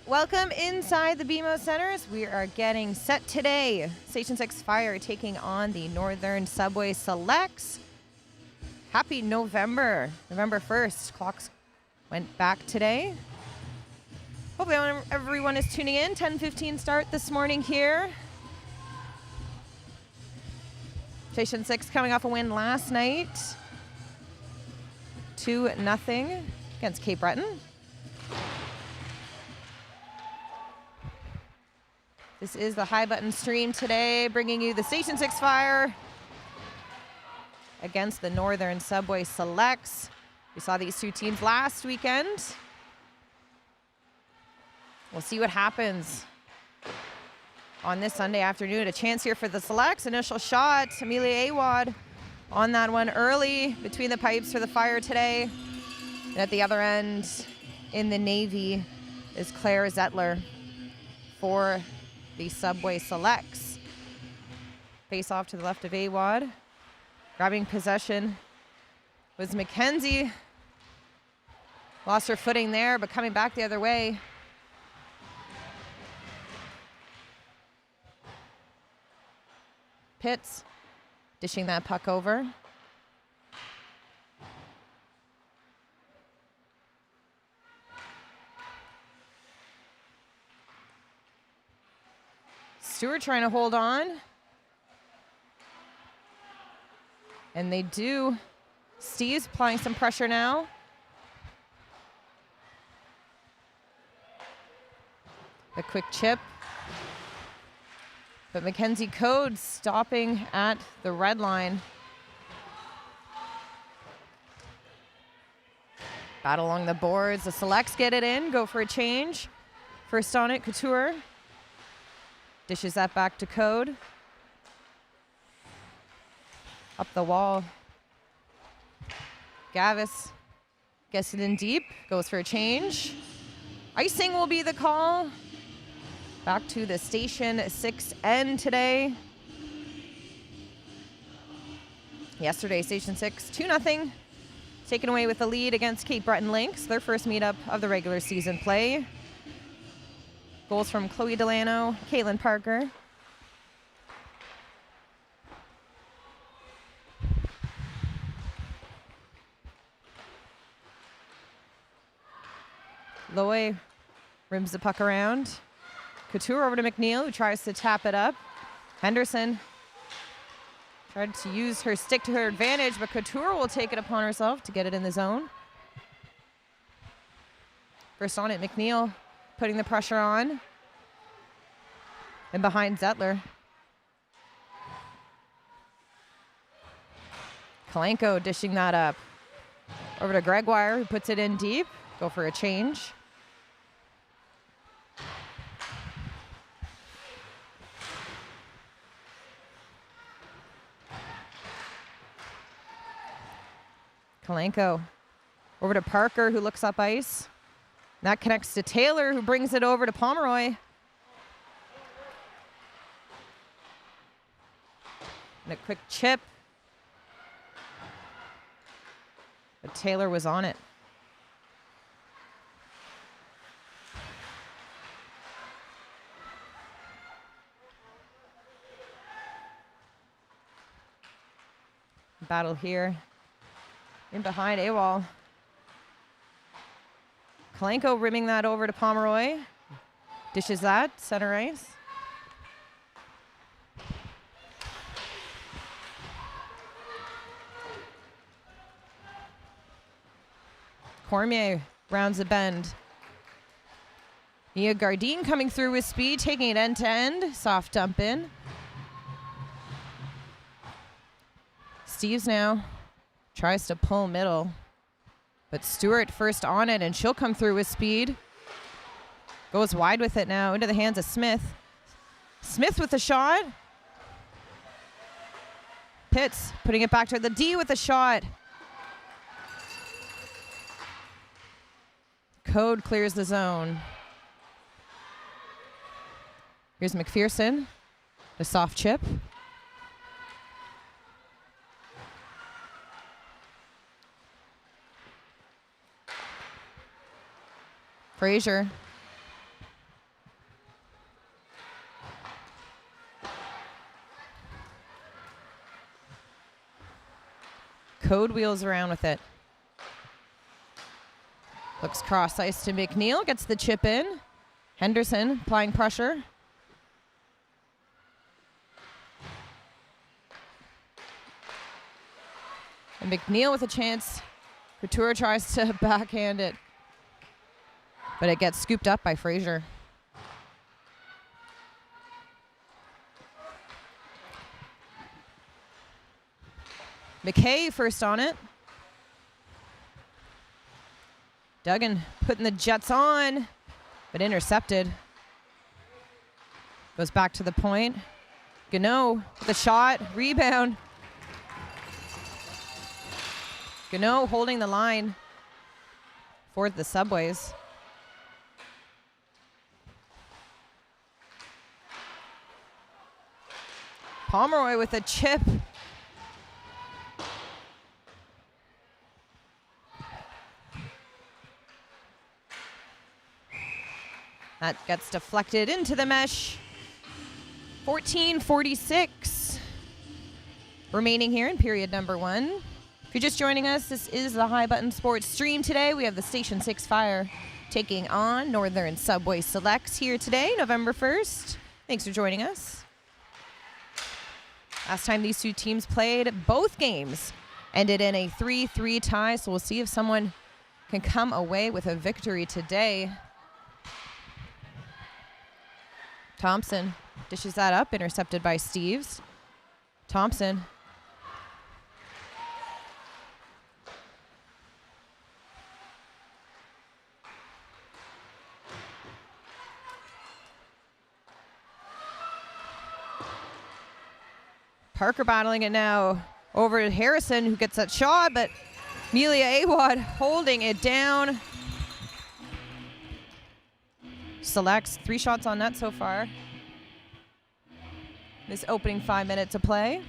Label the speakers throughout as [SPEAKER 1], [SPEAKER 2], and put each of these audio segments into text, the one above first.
[SPEAKER 1] Welcome inside the BMO Centers. We are getting set today. Station 6 Fire taking on the Northern Subway Selects. Happy November 1st. Clocks went back today. Hopefully everyone is tuning in. 10:15 start this morning here. Station 6 coming off a win last night. 2-0 against Cape Breton. This is the High Button stream today, bringing you the Station 6 Fire against the Northern Subway Selects. We saw these two teams last weekend. We'll see what happens on this Sunday afternoon. A chance here for the Selects. Initial shot, Amelia Awad on that one early between the pipes for the Fire today. And at the other end in the Navy is Claire Zettler for the Subway Selects. Face off to the left of Awad. Grabbing possession was Mackenzie. Lost her footing there, but coming back the other way. Pitts dishing that puck over. Stewart trying to hold on. And they do. Steve's applying some pressure now. A quick chip. But Mackenzie Code stopping at the red line. Battle along the boards. The Selects get it in, go for a change. First on it, Couture. Dishes that back to Code. Up the wall. Gavis gets it in deep, goes for a change. Icing will be the call. Back to the Station 6 end today. Yesterday, Station 6, 2-0. Taken away with the lead against Cape Breton Lynx, their first meetup of the regular season play. Goals from Chloe Delano, Caitlin Parker. Loy rims the puck around. Couture over to McNeil, who tries to tap it up. Henderson tried to use her stick to her advantage, but Couture will take it upon herself to get it in the zone. First on it, McNeil putting the pressure on. And behind Zettler. Kalenko dishing that up. Over to Gregoire, who puts it in deep. Go for a change. Kalenko over to Parker, who looks up ice. That connects to Taylor, who brings it over to Pomeroy. And a quick chip. But Taylor was on it. Battle here. In behind Awal. Kalenko rimming that over to Pomeroy. Dishes that, center ice. Cormier rounds the bend. Nia Gardine coming through with speed, taking it end to end. Soft dump in. Steves now tries to pull middle. But Stewart first on it, and she'll come through with speed. Goes wide with it now into the hands of Smith. Smith with the shot. Pitts putting it back to her. The D with the shot. Code clears the zone. Here's McPherson. The soft chip. Frazier Code wheels around with it. Looks cross ice to McNeil, gets the chip in. Henderson applying pressure. And McNeil with a chance. Couture tries to backhand it, but it gets scooped up by Fraser. McKay first on it. Duggan putting the Jets on, but intercepted. Goes back to the point. Gano with a shot, rebound. Gano holding the line for the Subways. Pomeroy with a chip. That gets deflected into the mesh. 14:46 remaining here in period number 1. If you're just joining us, this is the High Button Sports stream today. We have the Station 6 Fire taking on Northern Subway Selects here today, November 1st. Thanks for joining us. Last time these two teams played, both games ended in a 3-3 tie, so we'll see if someone can come away with a victory today. Thompson dishes that up, intercepted by Steves. Thompson. Parker battling it now over to Harrison, who gets that shot, but Amelia Awad holding it down. Selects 3 shots on net so far. This opening 5 minutes of play.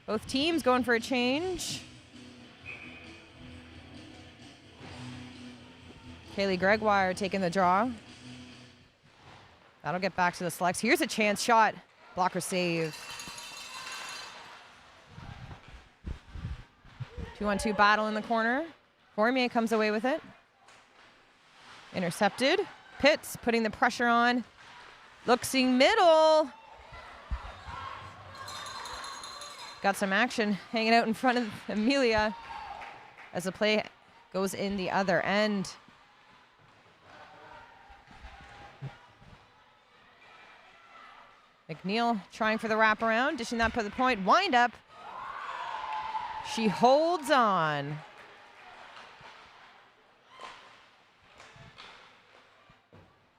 [SPEAKER 1] Both teams going for a change. Kaylee Gregoire taking the draw. That'll get back to the Selects. Here's a chance shot. Blocker save. 2-on-2 battle in the corner. Cormier comes away with it. Intercepted. Pitts putting the pressure on. Looking middle. Got some action hanging out in front of Amelia as the play goes in the other end. McNeil trying for the wraparound, dishing that for the point. Wind up. She holds on.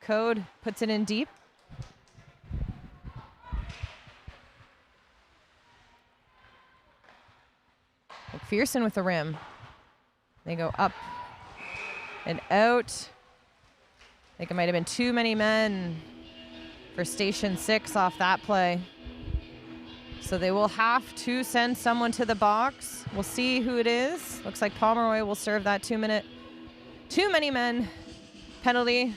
[SPEAKER 1] Code puts it in deep. McPherson with the rim. They go up and out. I think it might have been too many men for Station 6 off that play. So they will have to send someone to the box. We'll see who it is. Looks like Pomeroy will serve that 2-minute, too many men penalty.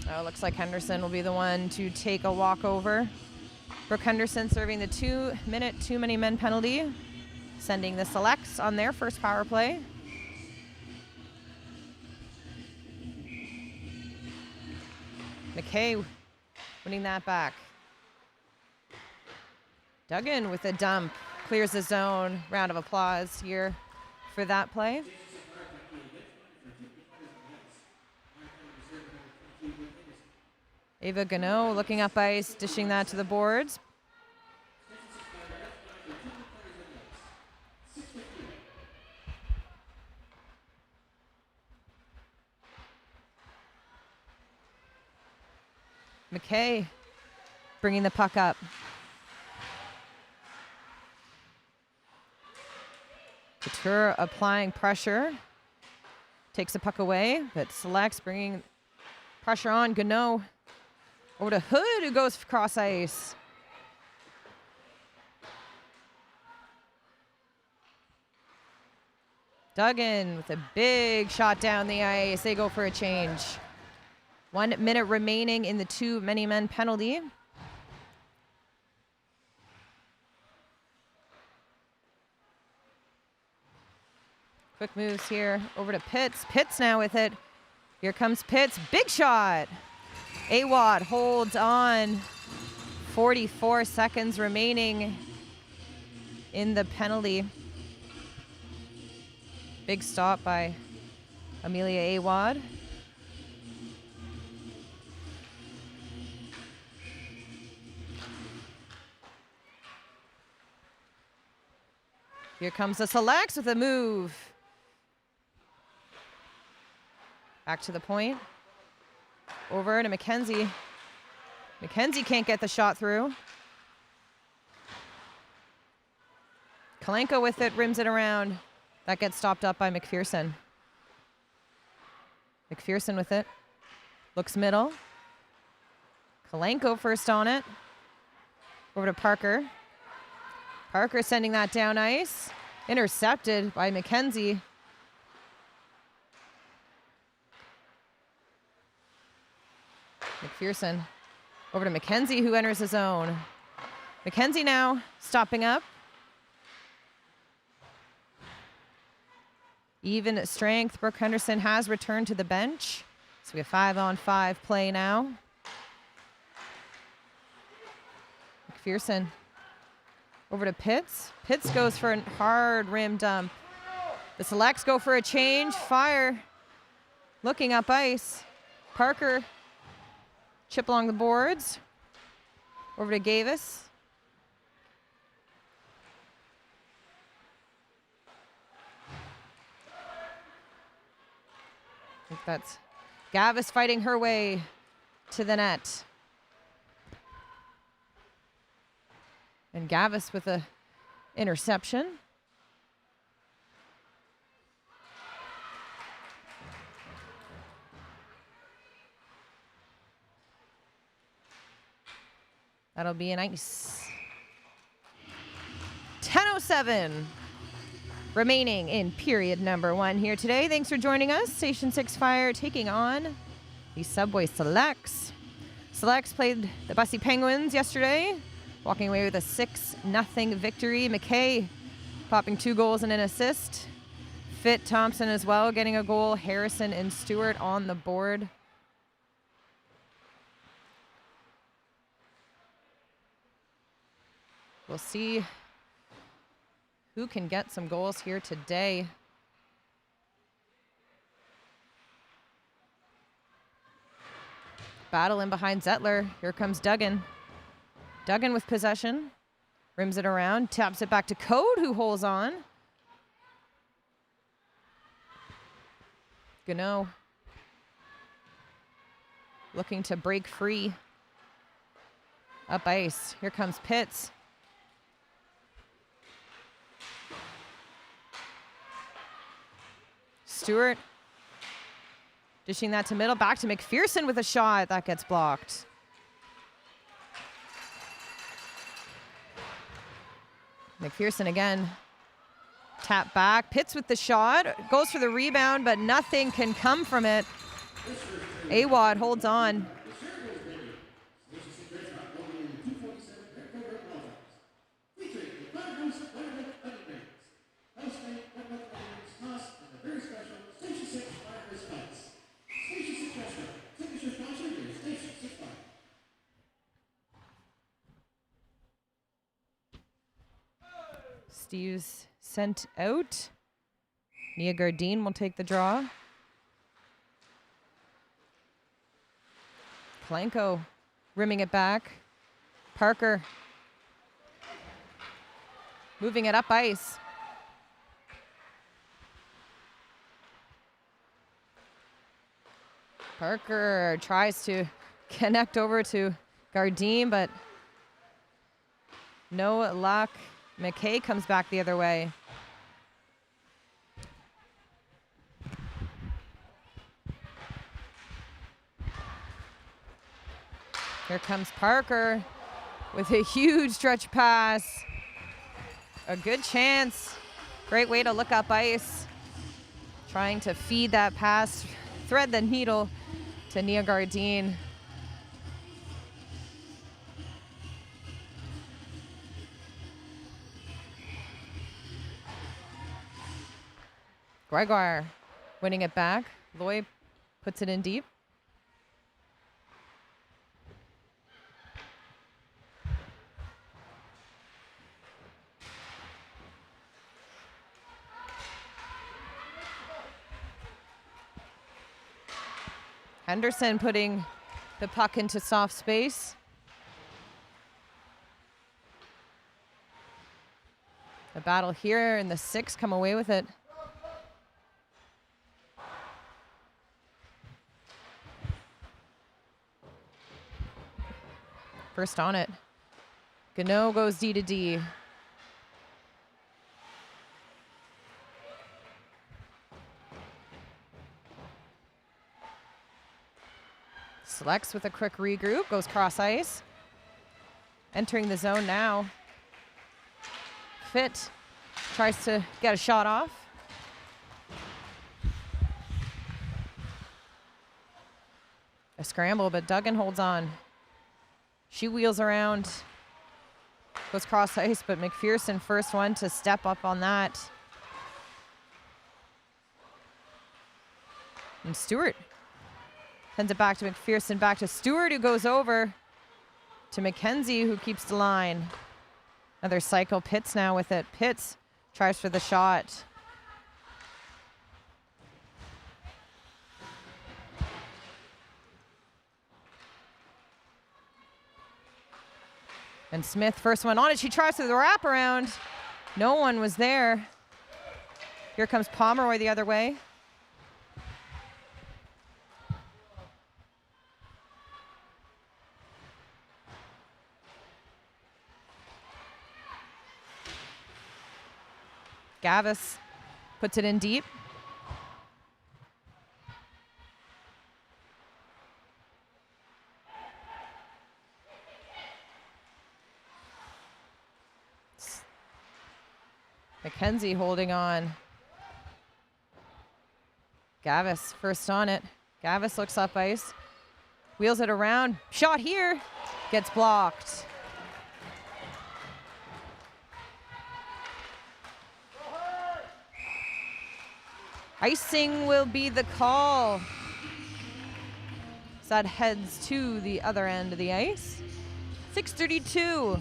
[SPEAKER 1] Oh, looks like Henderson will be the one to take a walkover. Brooke Henderson serving the 2-minute, too many men penalty, sending the Selects on their first power play. McKay winning that back. Duggan with a dump, clears the zone. Round of applause here for that play. Ava Gano looking up ice, dishing that to the boards. McKay bringing the puck up. Couture applying pressure. Takes the puck away, but Selects bringing pressure on. Gano over to Hood, who goes cross ice. Duggan with a big shot down the ice. They go for a change. 1 minute remaining in the too many men penalty. Quick moves here over to Pitts. Pitts now with it. Here comes Pitts. Big shot. Awad holds on. 44 seconds remaining in the penalty. Big stop by Amelia Awad. Here comes the Selects with a move. Back to the point. Over to McKenzie. McKenzie can't get the shot through. Kalenko with it, rims it around. That gets stopped up by McPherson. McPherson with it. Looks middle. Kalenko first on it. Over to Parker. Parker sending that down ice. Intercepted by McKenzie. McPherson over to McKenzie, who enters his zone. McKenzie now stopping up. Even strength. Brooke Henderson has returned to the bench. So we have 5-on-5 play now. McPherson over to Pitts. Pitts goes for a hard rim dump. The Selects go for a change. Fire looking up ice. Parker chip along the boards. Over to Gavis. I think that's Gavis fighting her way to the net. And Gavis with a interception. That'll be an ice. 10:07 remaining in period number 1 here today. Thanks for joining us. Station 6 Fire taking on the Subway Selects. Selects played the Bussy Penguins yesterday, walking away with a 6-0 victory. McKay popping 2 goals and an assist. Fit Thompson as well, getting a goal. Harrison and Stewart on the board. We'll see who can get some goals here today. Battle in behind Zettler. Here comes Duggan. Duggan with possession. Rims it around. Taps it back to Code, who holds on. Gano looking to break free. Up ice. Here comes Pitts. Stewart dishing that to middle. Back to McPherson with a shot. That gets blocked. McPherson again. Tap back. Pitts with the shot. Goes for the rebound, but nothing can come from it. Awad holds on. Steve's sent out. Nia Gardine will take the draw. Kalenko rimming it back. Parker moving it up ice. Parker tries to connect over to Gardine, but no luck. McKay comes back the other way. Here comes Parker with a huge stretch pass. A good chance. Great way to look up ice. Trying to feed that pass, thread the needle to Nia Gardine. Gregoire winning it back. Loy puts it in deep. Henderson putting the puck into soft space. The battle here, and the Six come away with it. First on it. Gano goes D to D. Selects with a quick regroup, goes cross ice. Entering the zone now. Fit tries to get a shot off. A scramble, but Duggan holds on. She wheels around, goes cross ice, but McPherson first one to step up on that. And Stewart sends it back to McPherson, back to Stewart, who goes over to McKenzie, who keeps the line. Another cycle. Pitts now with it. Pitts tries for the shot. And Smith, first one on it. She tries to the wraparound. No one was there. Here comes Pomeroy the other way. Gavis puts it in deep. McKenzie holding on. Gavis first on it. Gavis looks up ice. Wheels it around. Shot here. Gets blocked. Icing will be the call. So that heads to the other end of the ice. 6:32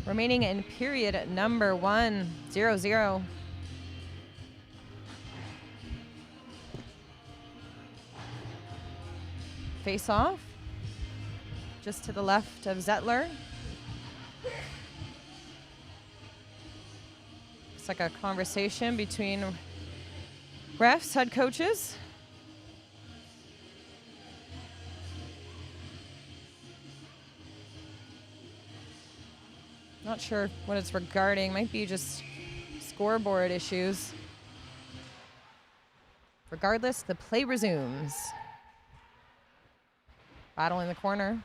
[SPEAKER 1] remaining in period number 1, 0-0. Face off. Just to the left of Zettler. It's like a conversation between refs, head coaches. Not sure what it's regarding. Might be just scoreboard issues. Regardless, the play resumes. Battle in the corner.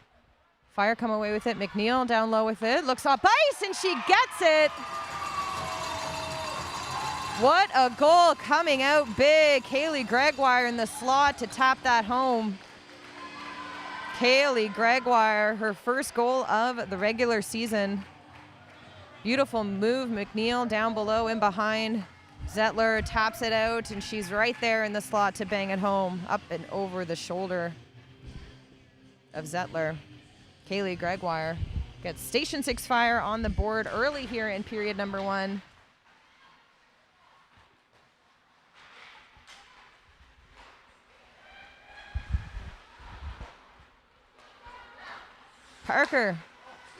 [SPEAKER 1] Fire come away with it. McNeil down low with it. Looks off ice, and she gets it. What a goal coming out big. Kaylee Gregoire in the slot to tap that home. Kaylee Gregoire, her first goal of the regular season. Beautiful move. McNeil down below and behind. Zettler taps it out, and she's right there in the slot to bang it home. Up and over the shoulder of Zettler. Kaylee Gregoire gets Station 6 fire on the board early here in period number 1. Parker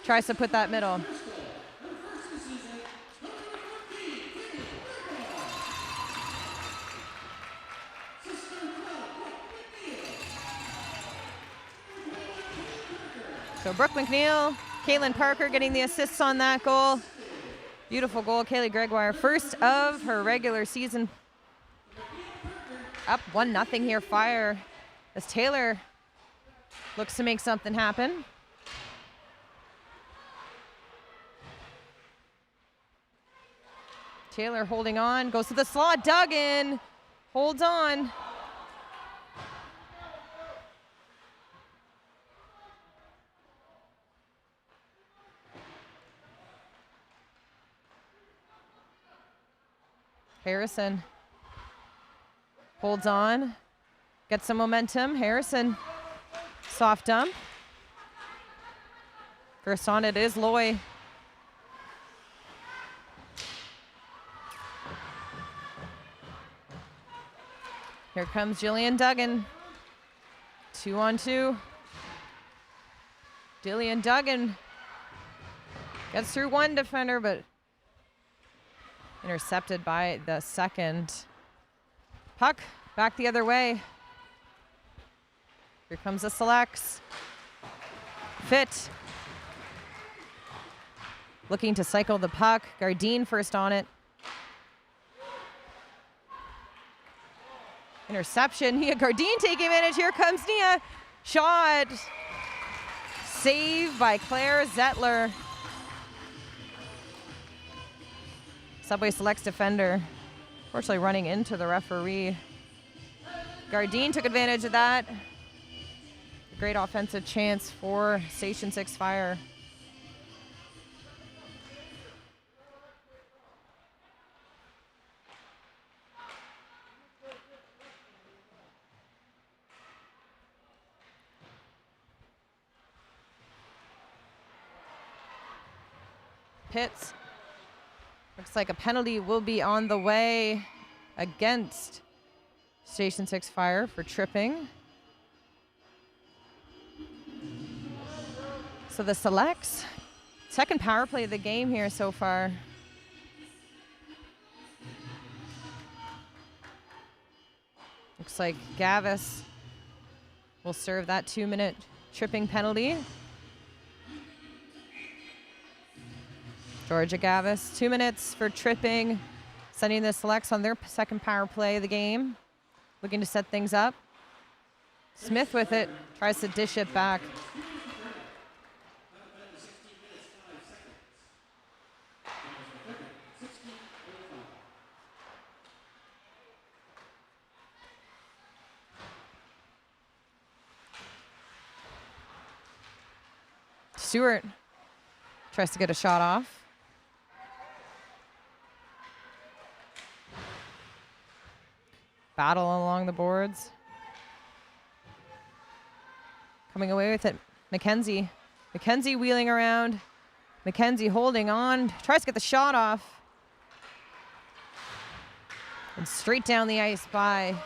[SPEAKER 1] tries to put that middle. So Brooke McNeil, Caitlin Parker getting the assists on that goal. Beautiful goal. Kaylee Gregoire, first of her regular season. Up 1-0 here, Fire, as Taylor looks to make something happen. Taylor holding on, goes to the slot. Duggan holds on. Harrison Holds on. Gets some momentum. Harrison, soft dump. First on it is Loy. Here comes Jillian Duggan. 2-on-2. Jillian Duggan gets through one defender, but intercepted by the second. Puck back the other way. Here comes the selects. Fit. Looking to cycle the puck. Gardine first on it. Interception. Nia Gardine taking advantage. Here comes Nia. Shot. Save by Claire Zettler. Subway selects defender. Unfortunately running into the referee. Gardine took advantage of that. Great offensive chance for Station 6 Fire. Pitts. Looks like a penalty will be on the way against Station 6 Fire for tripping. So the selects, second power play of the game here so far. Looks like Gavis will serve that 2-minute tripping penalty. Georgia Gavis, 2 minutes for tripping, sending the selects on their second power play of the game. Looking to set things up. Smith with it, tries to dish it back. Stewart tries to get a shot off. Battle along the boards. Coming away with it, McKenzie. McKenzie wheeling around. McKenzie holding on, tries to get the shot off. And straight down the ice by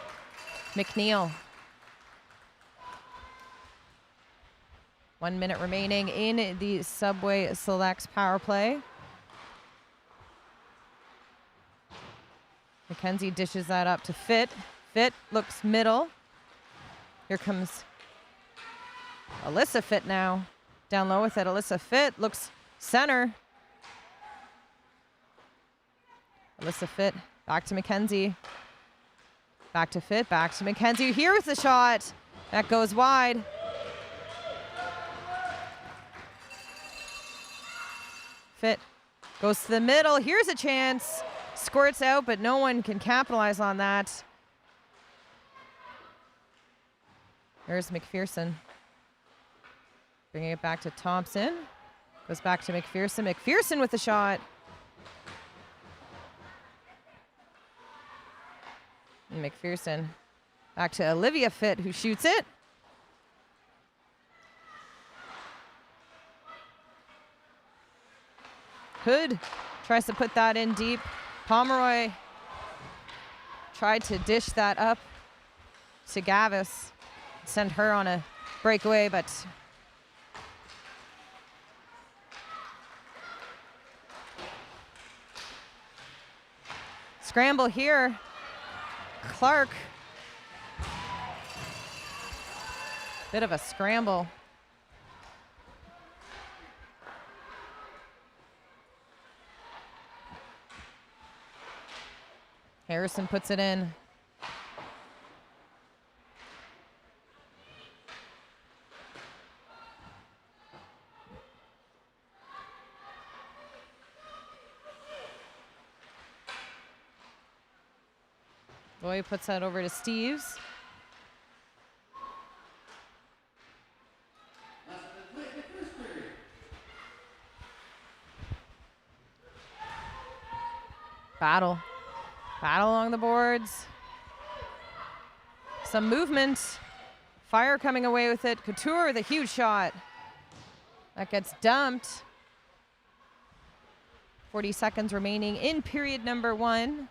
[SPEAKER 1] McNeil. 1 minute remaining in the Subway Selects power play. McKenzie dishes that up to Fit. Fit looks middle. Here comes Alyssa Fit now. Down low with it. Alyssa Fit looks center. Alyssa Fit back to McKenzie. Back to Fit, back to McKenzie. Here with the shot. That goes wide. Fit goes to the middle. Here's a chance. Squirts out, but no one can capitalize on that. There's McPherson. Bringing it back to Thompson. Goes back to McPherson. McPherson with the shot. And McPherson back to Olivia Fit, who shoots it. Hood tries to put that in deep. Pomeroy tried to dish that up to Gavis. Send her on a breakaway, but scramble here. Clark. Bit of a scramble. Harrison puts it in. Boy puts that over to Steves. Battle along the boards. some movement. Fire coming away with it. Couture with a huge shot. That gets dumped. 40 seconds remaining in period number 1.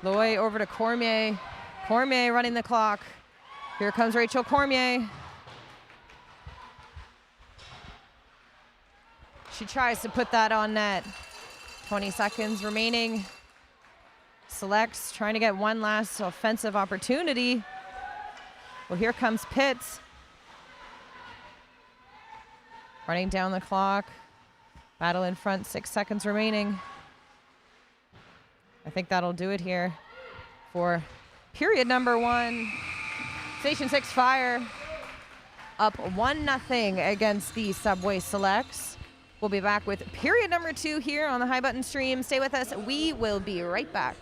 [SPEAKER 1] Loy over to Cormier. Cormier running the clock. Here comes Rachel Cormier. She tries to put that on net. 20 seconds remaining. Selects trying to get one last offensive opportunity. Well, here comes Pitts. Running down the clock. Battle in front, 6 seconds remaining. I think that'll do it here for period number 1. Station 6 Fire up 1-0 against the Subway Selects. We'll be back with period number 2 here on the High Button stream. Stay with us. We will be right back.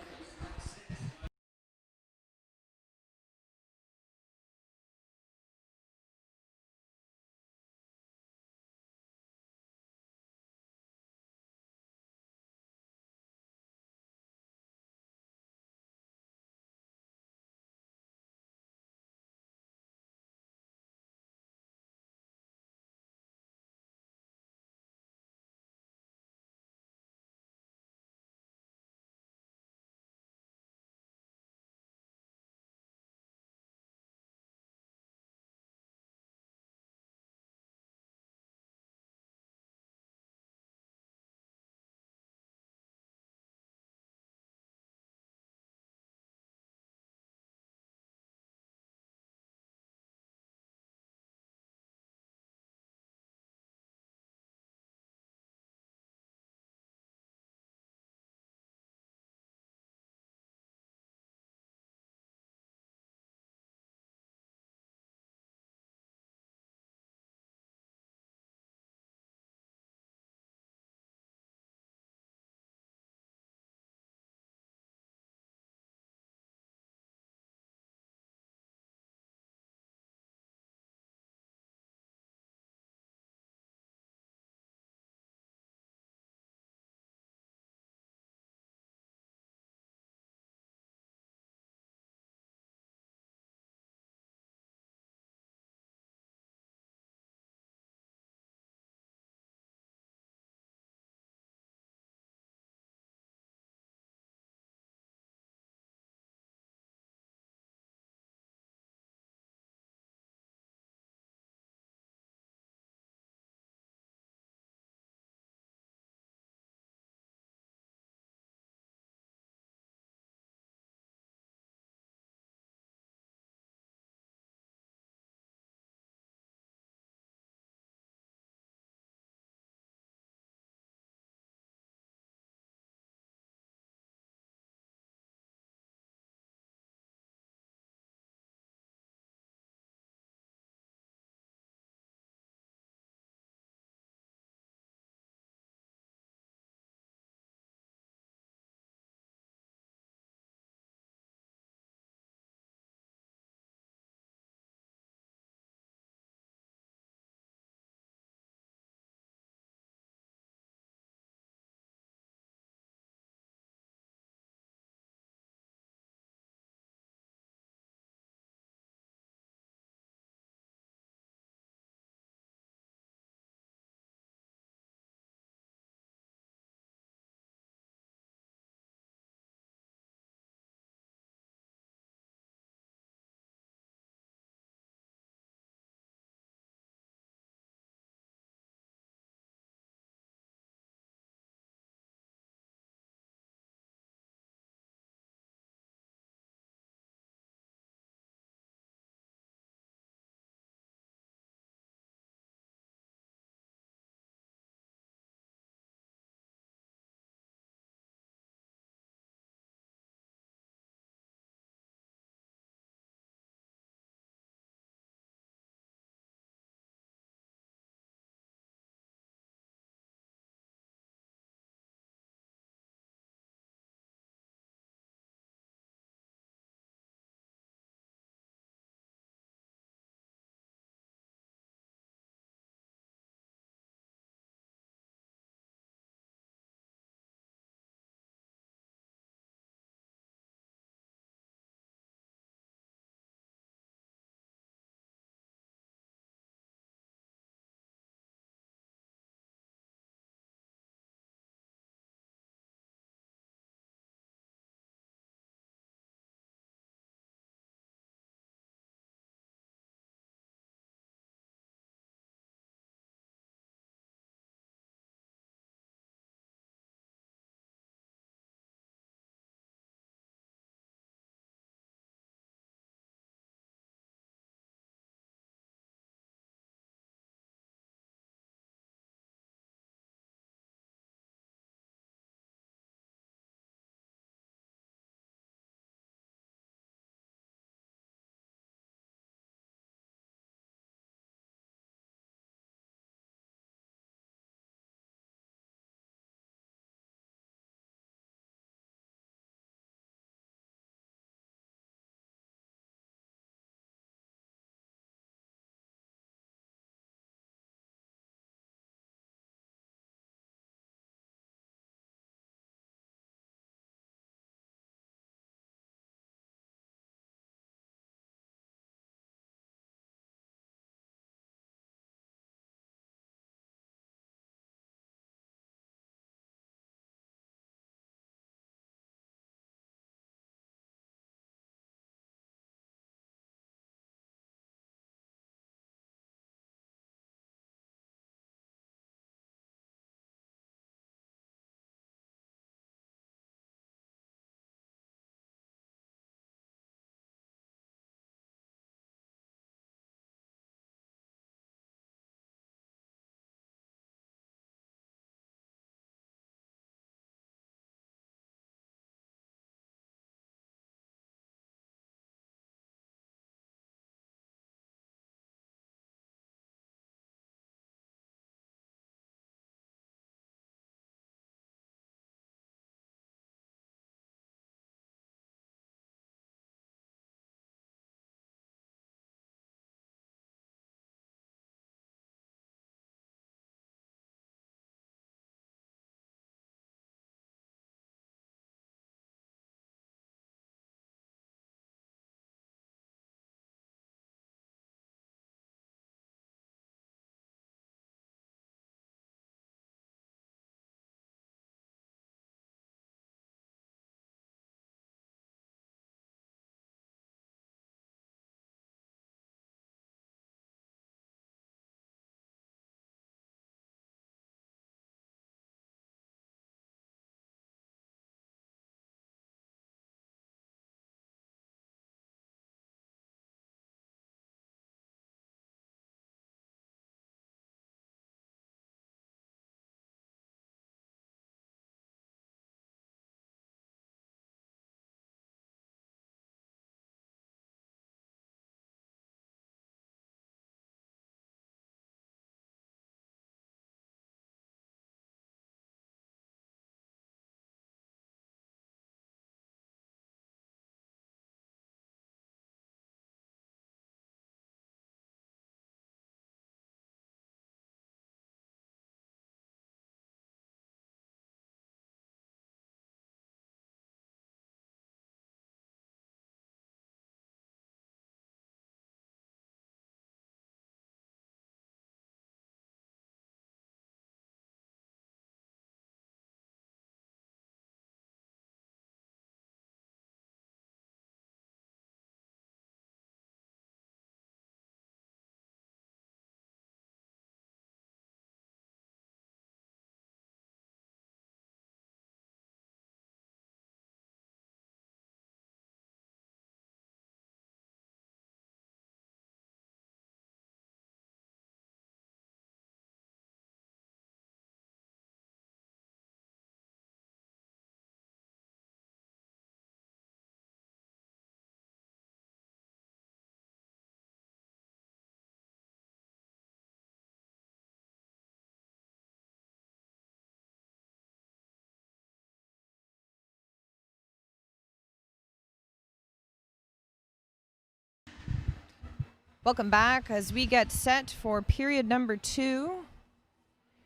[SPEAKER 1] Welcome back as we get set for period number 2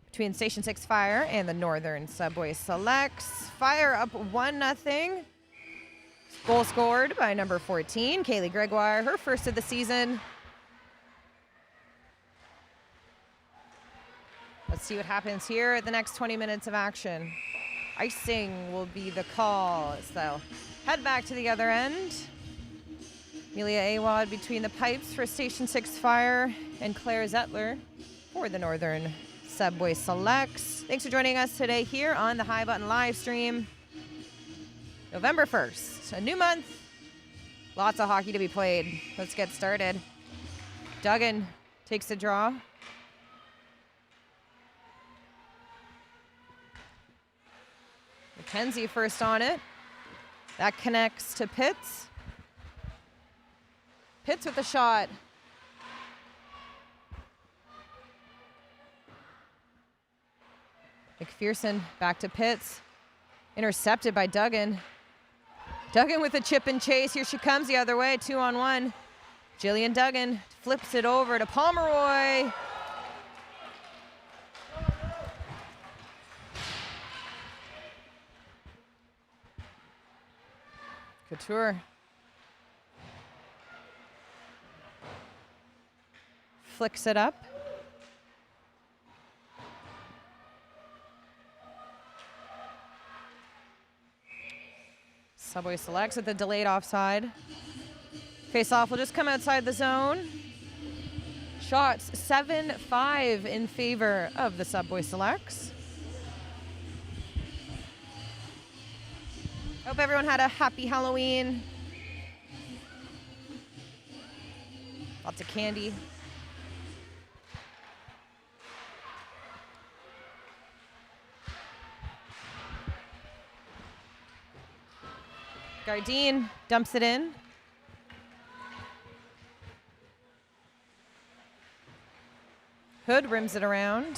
[SPEAKER 1] between Station 6 Fire and the Northern Subway Selects. Fire up 1-0. Goal scored by number 14, Kaylee Gregoire, her first of the season. Let's see what happens here at the next 20 minutes of action. Icing will be the call as they'll head back to the other end. Amelia Awad between the pipes for Station 6 Fire and Claire Zettler for the Northern Subway Selects. Thanks for joining us today here on the High Button live stream. November 1st, a new month, lots of hockey to be played. Let's get started. Duggan takes the draw. McKenzie first on it. That connects to Pitts. Pitts with the shot. McPherson back to Pitts. Intercepted by Duggan. Duggan with a chip and chase. Here she comes the other way, 2-on-1. Jillian Duggan flips it over to Pomeroy. Couture. Flicks it up. Subway Selects with the delayed offside. Face-off will just come outside the zone. Shots 7-5 in favor of the Subway Selects. Hope everyone had a happy Halloween. Lots of candy. Gardine dumps it in. Hood rims it around.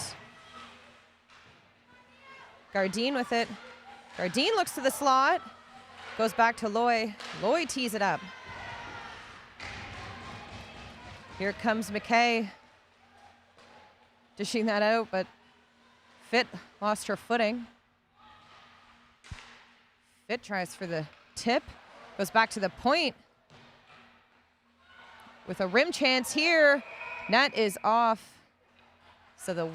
[SPEAKER 1] Gardine with it. Gardine looks to the slot. Goes back to Loy. Loy tees it up. Here comes McKay. Dishing that out, but Fit lost her footing. Fit tries for the tip. Goes back to the point. With a rim chance here. Net is off. So the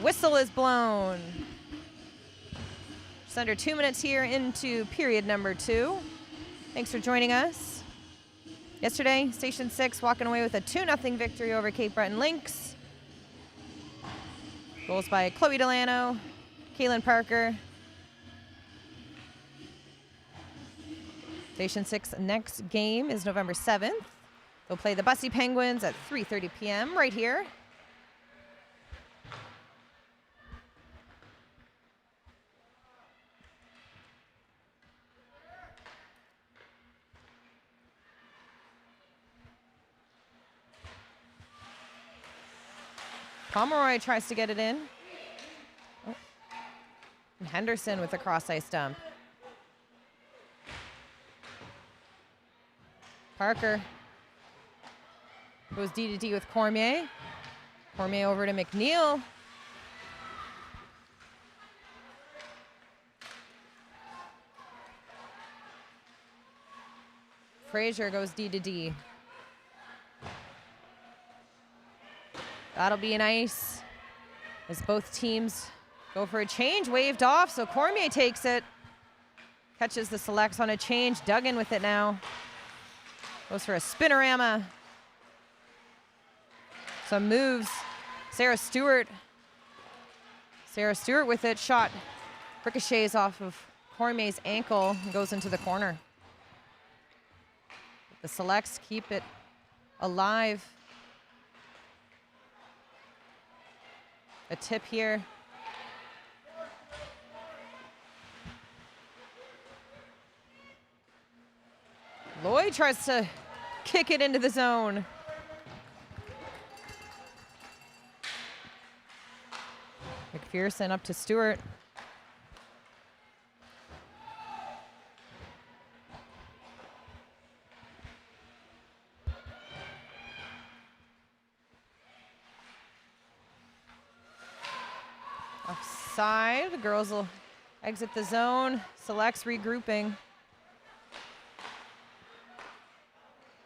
[SPEAKER 1] whistle is blown. Just under 2 minutes here into period number 2. Thanks for joining us. Yesterday, Station 6 walking away with a 2-0 victory over Cape Breton Lynx. Goals by Chloe Delano, Kaylin Parker. Station 6 next game is November 7th. They'll play the Bussy Penguins at 3:30 p.m. right here. Pomeroy tries to get it in. Oh. And Henderson with a cross-ice dump. Parker goes D-to-D with Cormier. Cormier over to McNeil. Frazier goes D-to-D. That'll be nice as both teams go for a change. Waved off, so Cormier takes it. Catches the Selects on a change. Duggan with it now. Goes for a spinorama. Some moves. Sarah Stewart. Sarah Stewart with it. Shot ricochets off of Cormier's ankle and goes into the corner. The Selects keep it alive. A tip here. Lloyd tries to kick it into the zone. McPherson up to Stewart. Offside. The girls will exit the zone. Selects regrouping.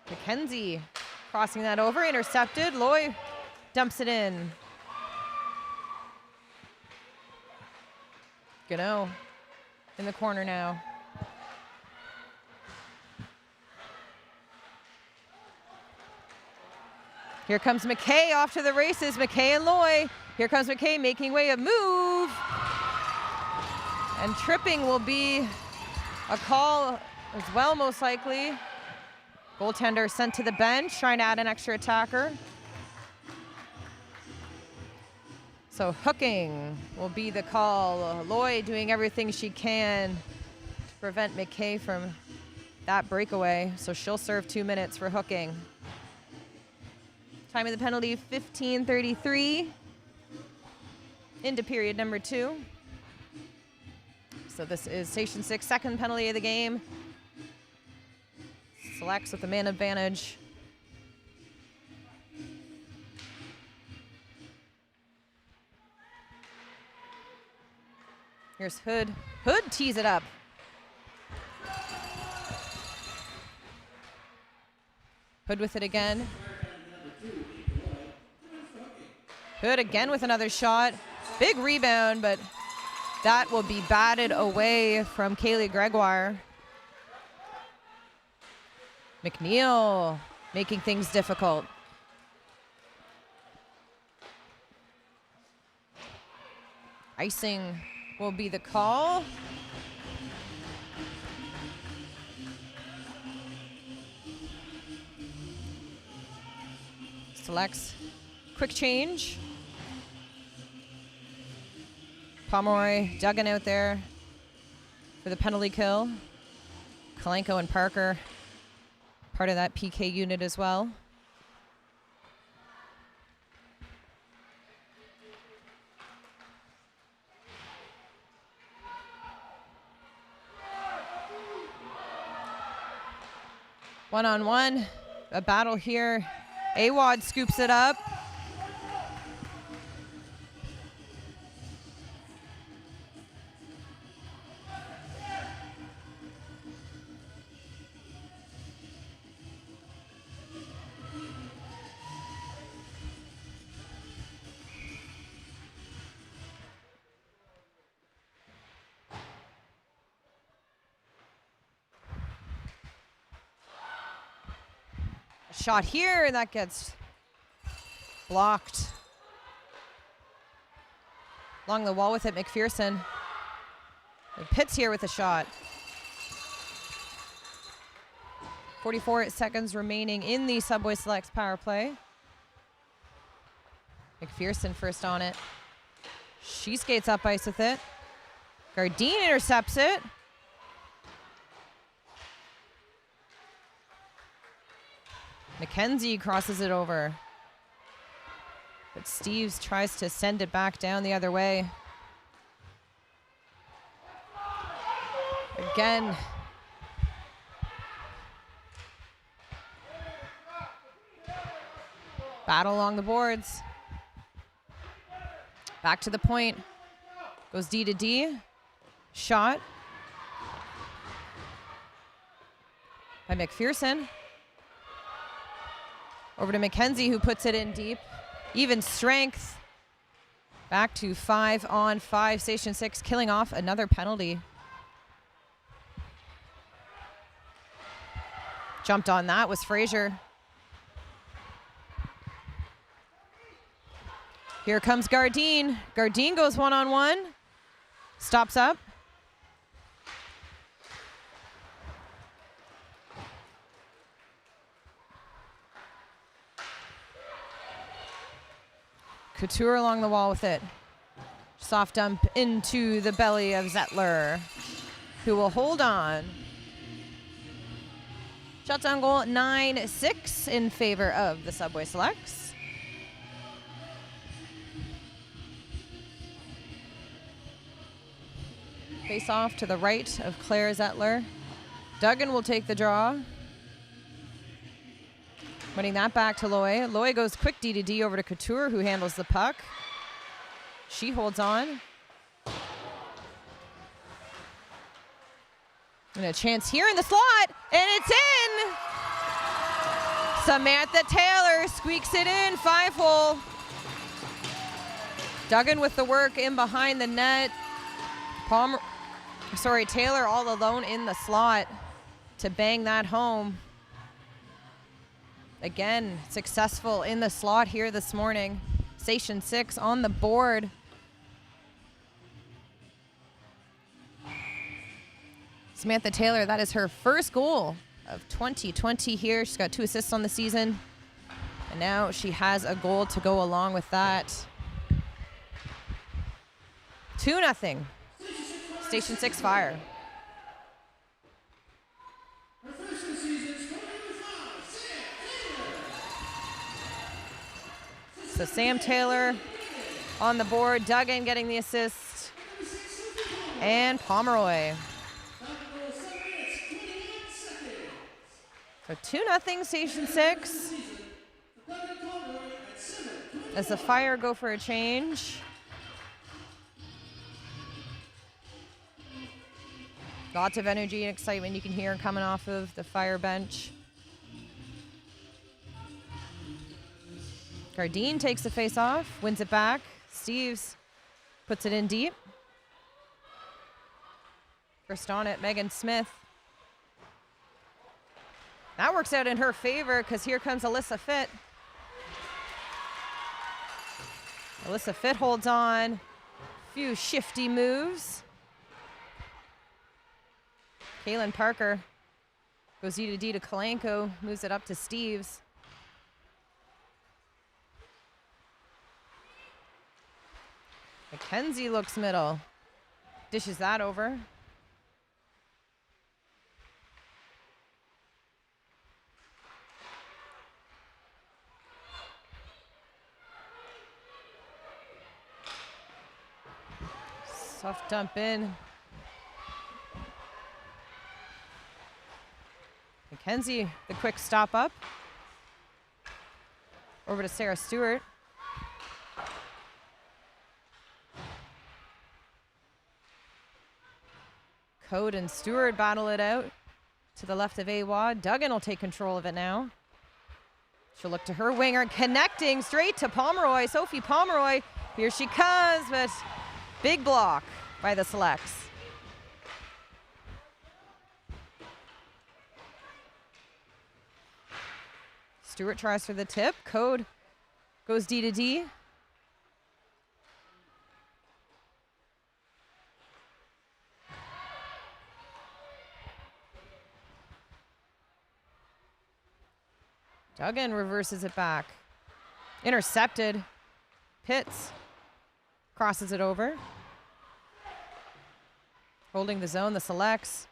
[SPEAKER 1] McKenzie crossing that over, intercepted. Loy dumps it in. Gano in the corner now. Here comes McKay off to the races. McKay and Loy. Here comes McKay making way a move. And tripping will be a call as well, most likely. Goaltender sent to the bench, trying to add an extra attacker. So hooking will be the call. Loy doing everything she can to prevent McKay from that breakaway. So she'll serve 2 minutes for hooking. Time of the penalty, 15:33 into period number 2. So this is Station 6, second penalty of the game. Selects with the man advantage. Here's Hood. Hood tees it up. Hood with it again. Hood again with another shot. Big rebound, but that will be batted away from Kaylee Gregoire. McNeil making things difficult. Icing will be the call. Selects quick change. Pomeroy, Duggan out there for the penalty kill. Kalenko and Parker, part of that PK unit as well. One-on-one, a battle here. Awad scoops it up. Shot here, and that gets blocked. Along the wall with it, McPherson. And Pitts here with a shot. 44 seconds remaining in the Subway Selects power play. McPherson first on it. She skates up ice with it. Gardine intercepts it. McKenzie crosses it over. But Steves tries to send it back down the other way. Again. Battle along the boards. Back to the point. Goes D to D. Shot by McPherson. Over to McKenzie, who puts it in deep. Even strength. Back to 5-on-5. Station 6 killing off another penalty. Jumped on that was Fraser. Here comes Gardine. Gardine goes one-on-one. Stops up. Couture along the wall with it. Soft dump into the belly of Zettler, who will hold on. Shots on goal, 9-6 in favor of the Subway Selects. Face off to the right of Claire Zettler. Duggan will take the draw. Running that back to Loy. Loy goes quick D to D over to Couture, who handles the puck. She holds on. And a chance here in the slot, and it's in! Samantha Taylor squeaks it in, 5-hole. Duggan with the work in behind the net. Taylor all alone in the slot to bang that home. Again, successful in the slot here this morning. Station 6 on the board. Samantha Taylor, that is her first goal of 2020 here. She's got 2 assists on the season. And now she has a goal to go along with that. 2-0. Station 6 Fire. So Sam Taylor on the board, Duggan getting the assist, and Pomeroy. So 2-0 Station 6. As the Fire go for a change. Lots of energy and excitement you can hear coming off of the Fire bench. Gardine takes the face off, wins it back. Steves puts it in deep. First on it, Megan Smith. That works out in her favor because here comes Alyssa Fitt. Alyssa Fitt holds on. Few shifty moves. Kaylin Parker goes D to D to Kalanko, moves it up to Steves. McKenzie looks middle. Dishes that over. Soft dump in. McKenzie, the quick stop up. Over to Sarah Stewart. Code and Stewart battle it out to the left of Awad. Duggan will take control of it now. She'll look to her winger, connecting straight to Pomeroy. Sophie Pomeroy, here she comes, but big block by the Selects. Stewart tries for the tip. Code goes D to D. Duggan reverses it back. Intercepted. Pitts crosses it over. Holding the zone, the Selects.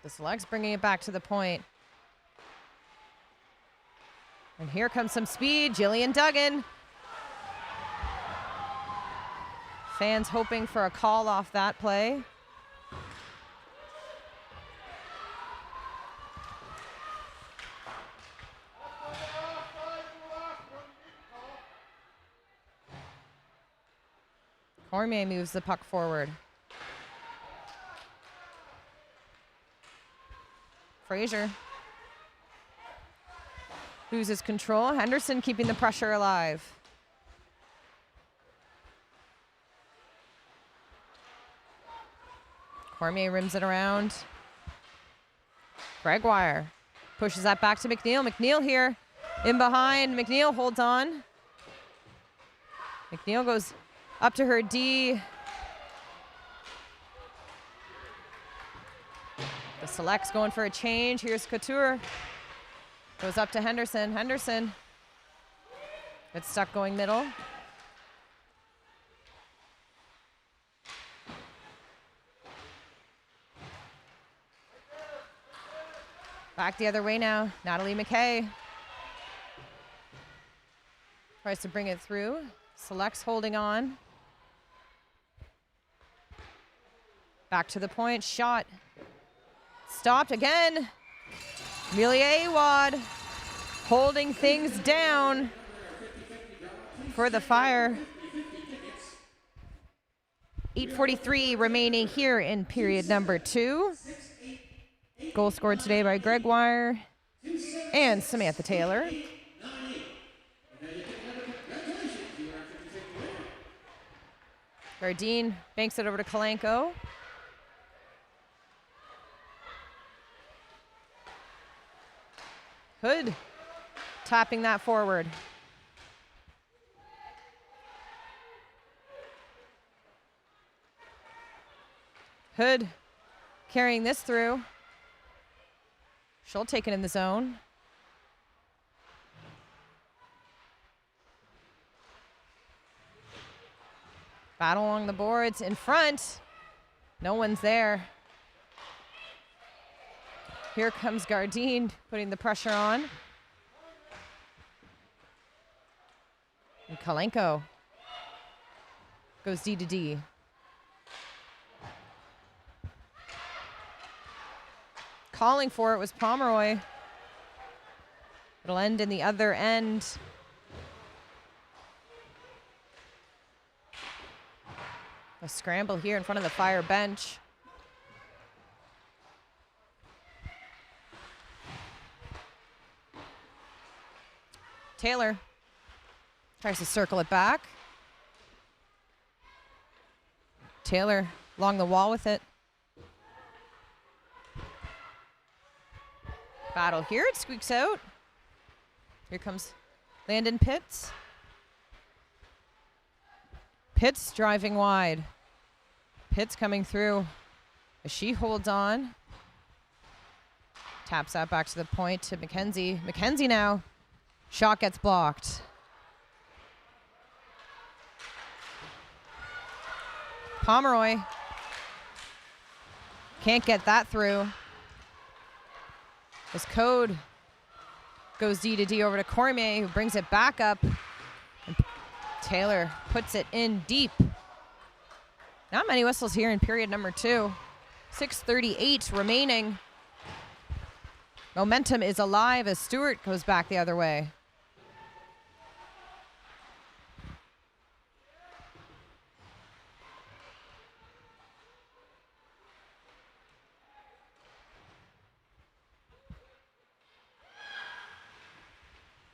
[SPEAKER 1] The Selects bringing it back to the point. And here comes some speed. Jillian Duggan. Fans hoping for a call off that play. Cormier moves the puck forward. Fraser loses control. Henderson keeping the pressure alive. Cormier rims it around. Gregoire pushes that back to McNeil. McNeil here in behind. McNeil holds on. McNeil goes up to her D. The Selects going for a change. Here's Couture. Goes up to Henderson. Henderson gets stuck going middle. Back the other way now. Natalie McKay tries to bring it through. Selects holding on. Back to the point. Shot. Stopped again. Amelia Awad holding things down for the Fire. 8:43 remaining here in period number 2. Goal scored today by Gregoire and Samantha Taylor. Gardine banks it over to Kalenko. Hood tapping that forward. Hood carrying this through. She'll take it in the zone. Battle along the boards in front. No one's there. Here comes Gardine putting the pressure on. And Kalenko goes D to D. Calling for it was Pomeroy. It'll end in the other end. A scramble here in front of the Fire bench. Taylor tries to circle it back. Taylor along the wall with it. Battle here, it squeaks out. Here comes Landon Pitts. Pitts driving wide. Pitts coming through as she holds on. Taps that back to the point to McKenzie. McKenzie now. Shot gets blocked. Pomeroy can't get that through. As Code goes D to D over to Cormier, who brings it back up. And Taylor puts it in deep. Not many whistles here in period number 2. 6:38 remaining. Momentum is alive as Stewart goes back the other way.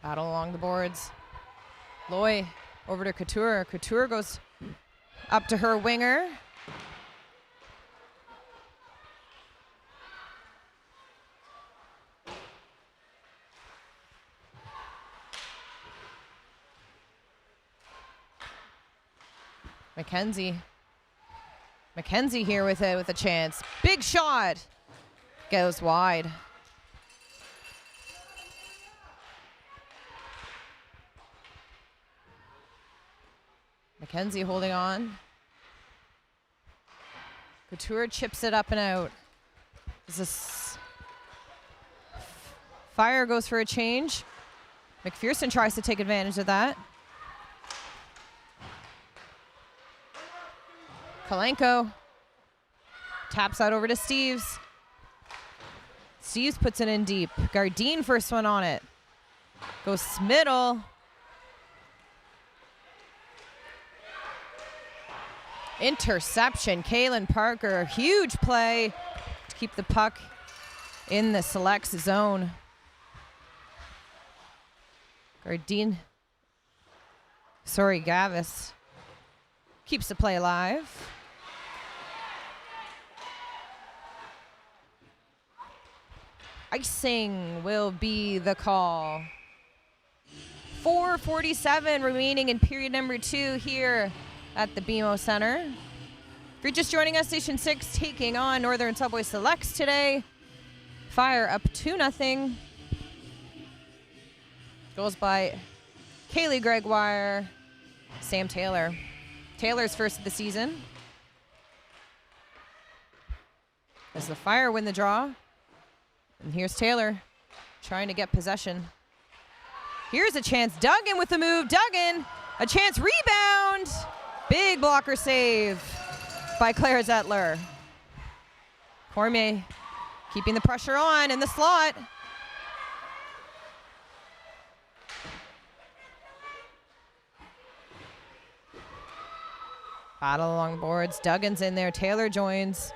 [SPEAKER 1] Battle along the boards. Loy over to Couture. Couture goes up to her winger. McKenzie here with it, with a chance. Big shot. Goes wide. McKenzie holding on. Couture chips it up and out. Fire goes for a change. McPherson tries to take advantage of that. Kalenko taps out over to Steves. Steves puts it in deep. Gardine first one on it. Goes middle. Interception. Kaylin Parker, huge play to keep the puck in the selects zone. Gavis keeps the play alive. Icing will be the call. 4:47 remaining in period number 2 here at the BMO Center. If you're just joining us, Station 6 taking on Northern Subway Selects today. Fire up 2-0. Goals by Kaylee Gregoire, Sam Taylor. Taylor's first of the season. As the Fire win the draw. And here's Taylor trying to get possession. Here's a chance. Duggan with the move. Duggan, a chance. Rebound. Big blocker save by Claire Zettler. Cormier keeping the pressure on in the slot. Battle along boards. Duggan's in there. Taylor joins.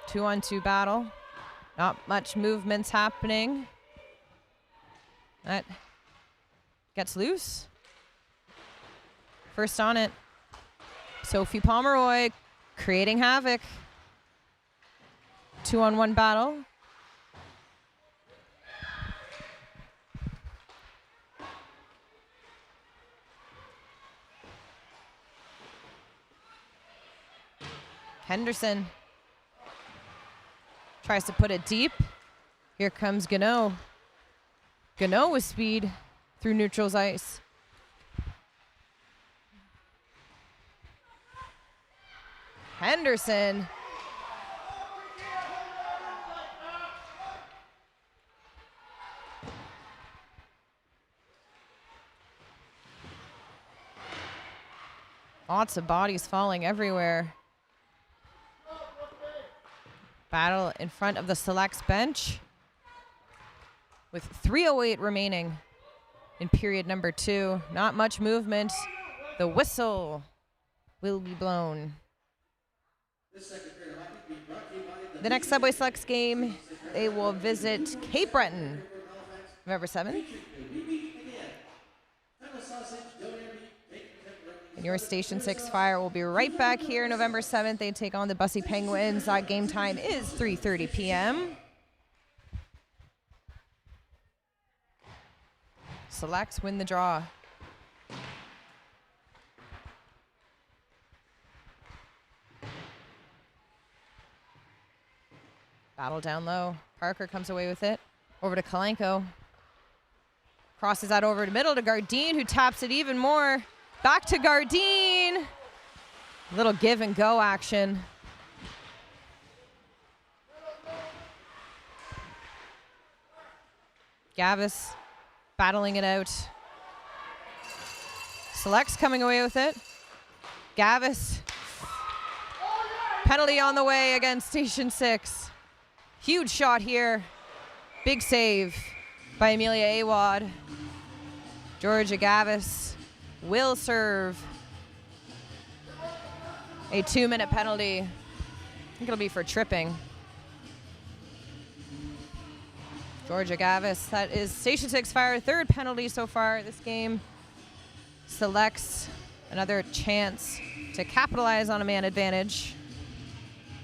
[SPEAKER 1] 2-on-2 battle. Not much movements happening. That gets loose. First on it. Sophie Pomeroy creating havoc. 2-on-1 battle. Henderson tries to put it deep. Here comes Gano. Gano with speed through neutral's ice. Henderson. Lots of bodies falling everywhere. Battle in front of the Selects bench with 3:08 remaining in period number 2. Not much movement. The whistle will be blown. The next Subway Selects game, they will visit Cape Breton, November 7th. And your Station 6 Fire will be right back here November 7th. They take on the Bussy Penguins. Game time is 3:30 p.m. Selects win the draw. Battle down low. Parker comes away with it. Over to Kalenko. Crosses that over to middle to Gardine, who taps it even more. Back to Gardine. Little give and go action. Gavis battling it out. Selects coming away with it. Gavis. Penalty on the way against Station 6. Huge shot here. Big save by Amelia Awad. Georgia Gavis will serve a 2-minute penalty. I think it'll be for tripping. Georgia Gavis, that is Station 6 Fire, 3rd penalty so far this game. Selects another chance to capitalize on a man advantage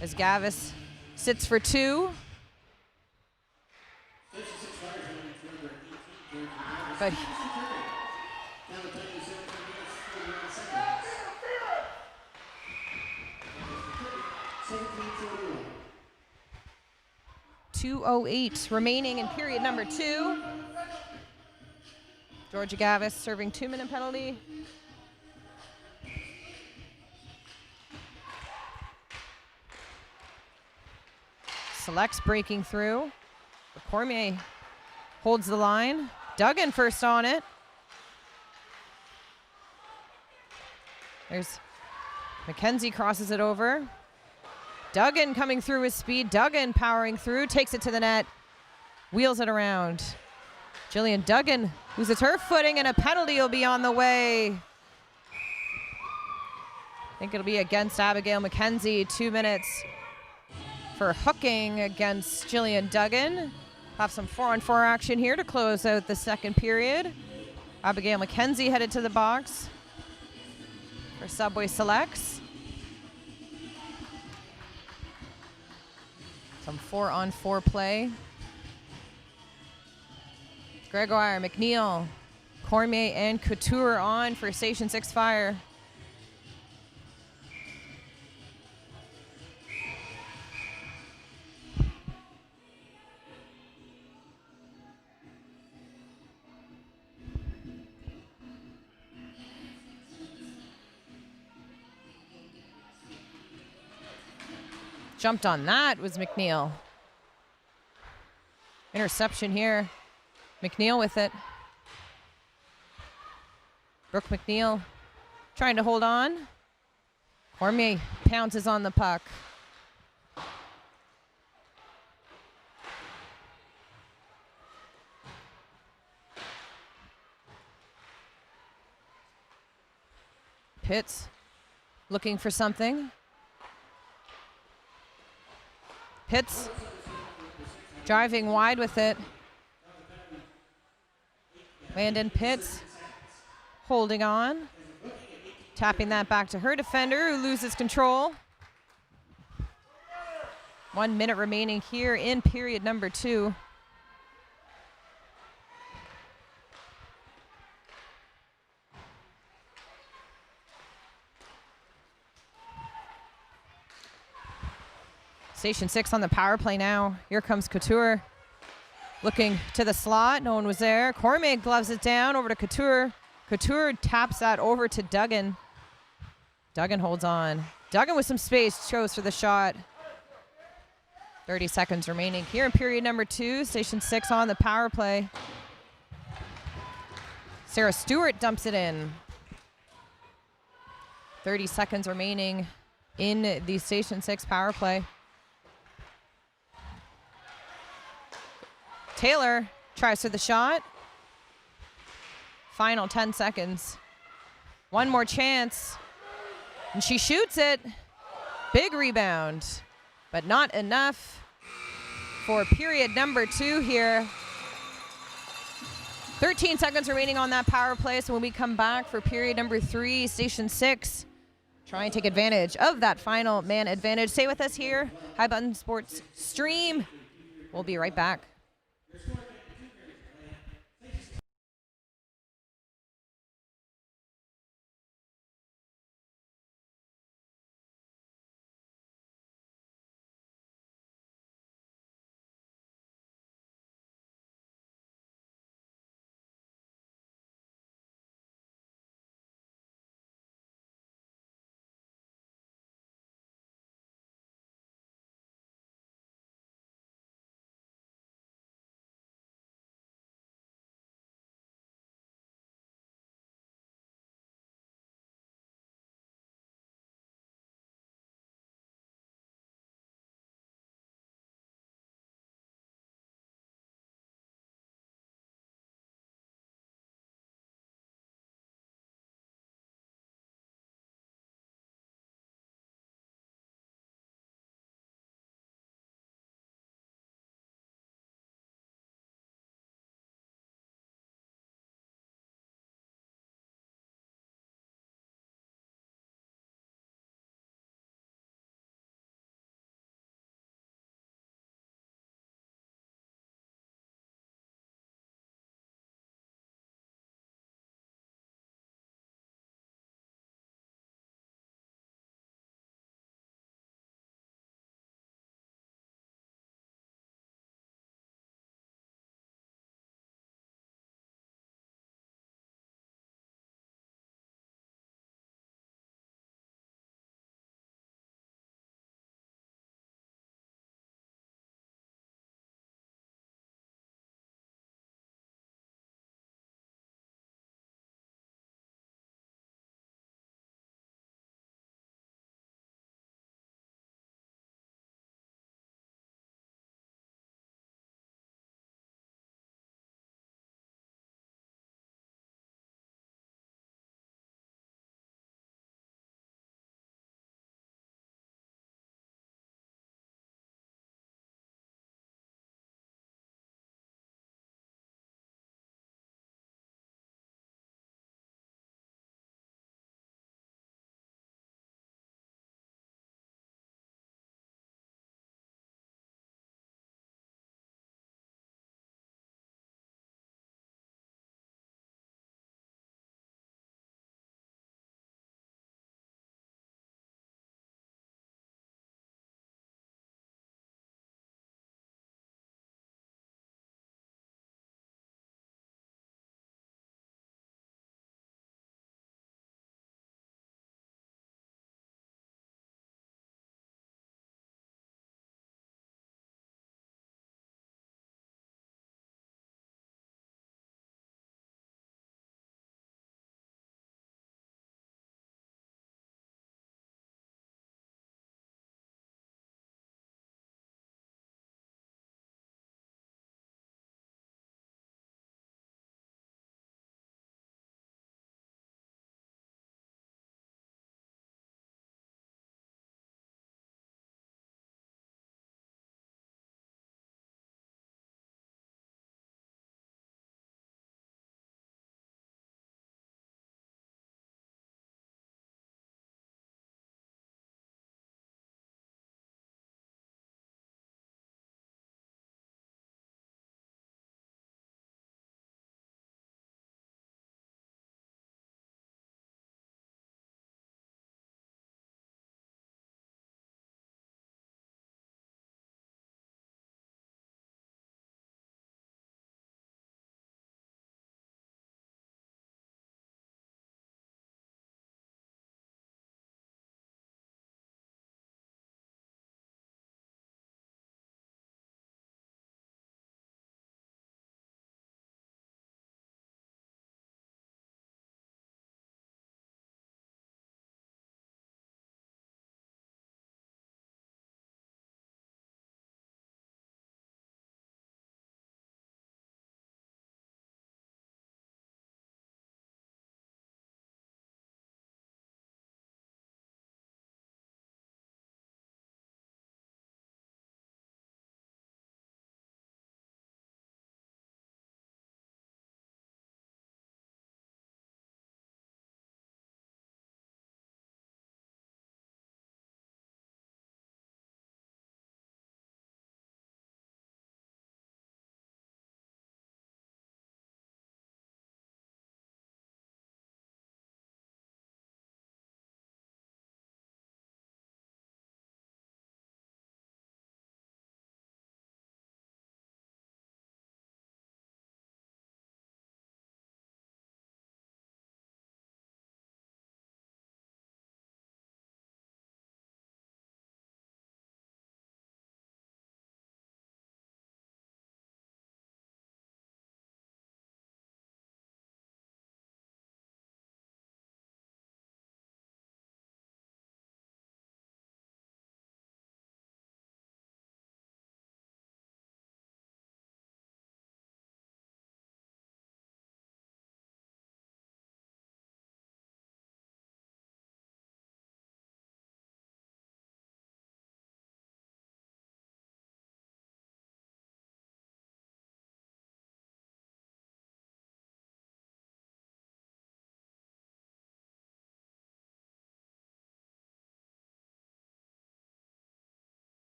[SPEAKER 1] as Gavis sits for 2. But 2:08 remaining in period number 2. Georgia Gavis serving 2-minute penalty. Selects breaking through. Cormier holds the line. Duggan first on it. There's McKenzie crosses it over. Duggan coming through with speed. Duggan powering through, takes it to the net, wheels it around. Jillian Duggan loses her footing, and a penalty will be on the way. I think it'll be against Abigail McKenzie. 2 minutes for hooking against Jillian Duggan. Have some 4-on-4 action here to close out the second period. Abigail McKenzie headed to the box for Subway Selects. Some 4-on-4 play. Gregoire, McNeil, Cormier, and Couture on for Station 6 Fire. Jumped on that was McNeil. Interception here. McNeil with it. Brooke McNeil trying to hold on. Cormier pounces on the puck. Pitts looking for something. Pitts driving wide with it. Landon Pitts holding on. Tapping that back to her defender, who loses control. 1 minute remaining here in period number 2. Station 6 on the power play now. Here comes Couture. Looking to the slot. No one was there. Cormier gloves it down over to Couture. Couture taps that over to Duggan. Duggan holds on. Duggan with some space chose for the shot. 30 seconds remaining here in period number 2. Station 6 on the power play. Sarah Stewart dumps it in. 30 seconds remaining in the Station 6 power play. Taylor tries for the shot. Final 10 seconds. One more chance. And she shoots it. Big rebound, but not enough for period number 2 here. 13 seconds remaining on that power play. So when we come back for period number 3, Station 6 try and take advantage of that final man advantage. Stay with us here. High Button Sports Stream. We'll be right back.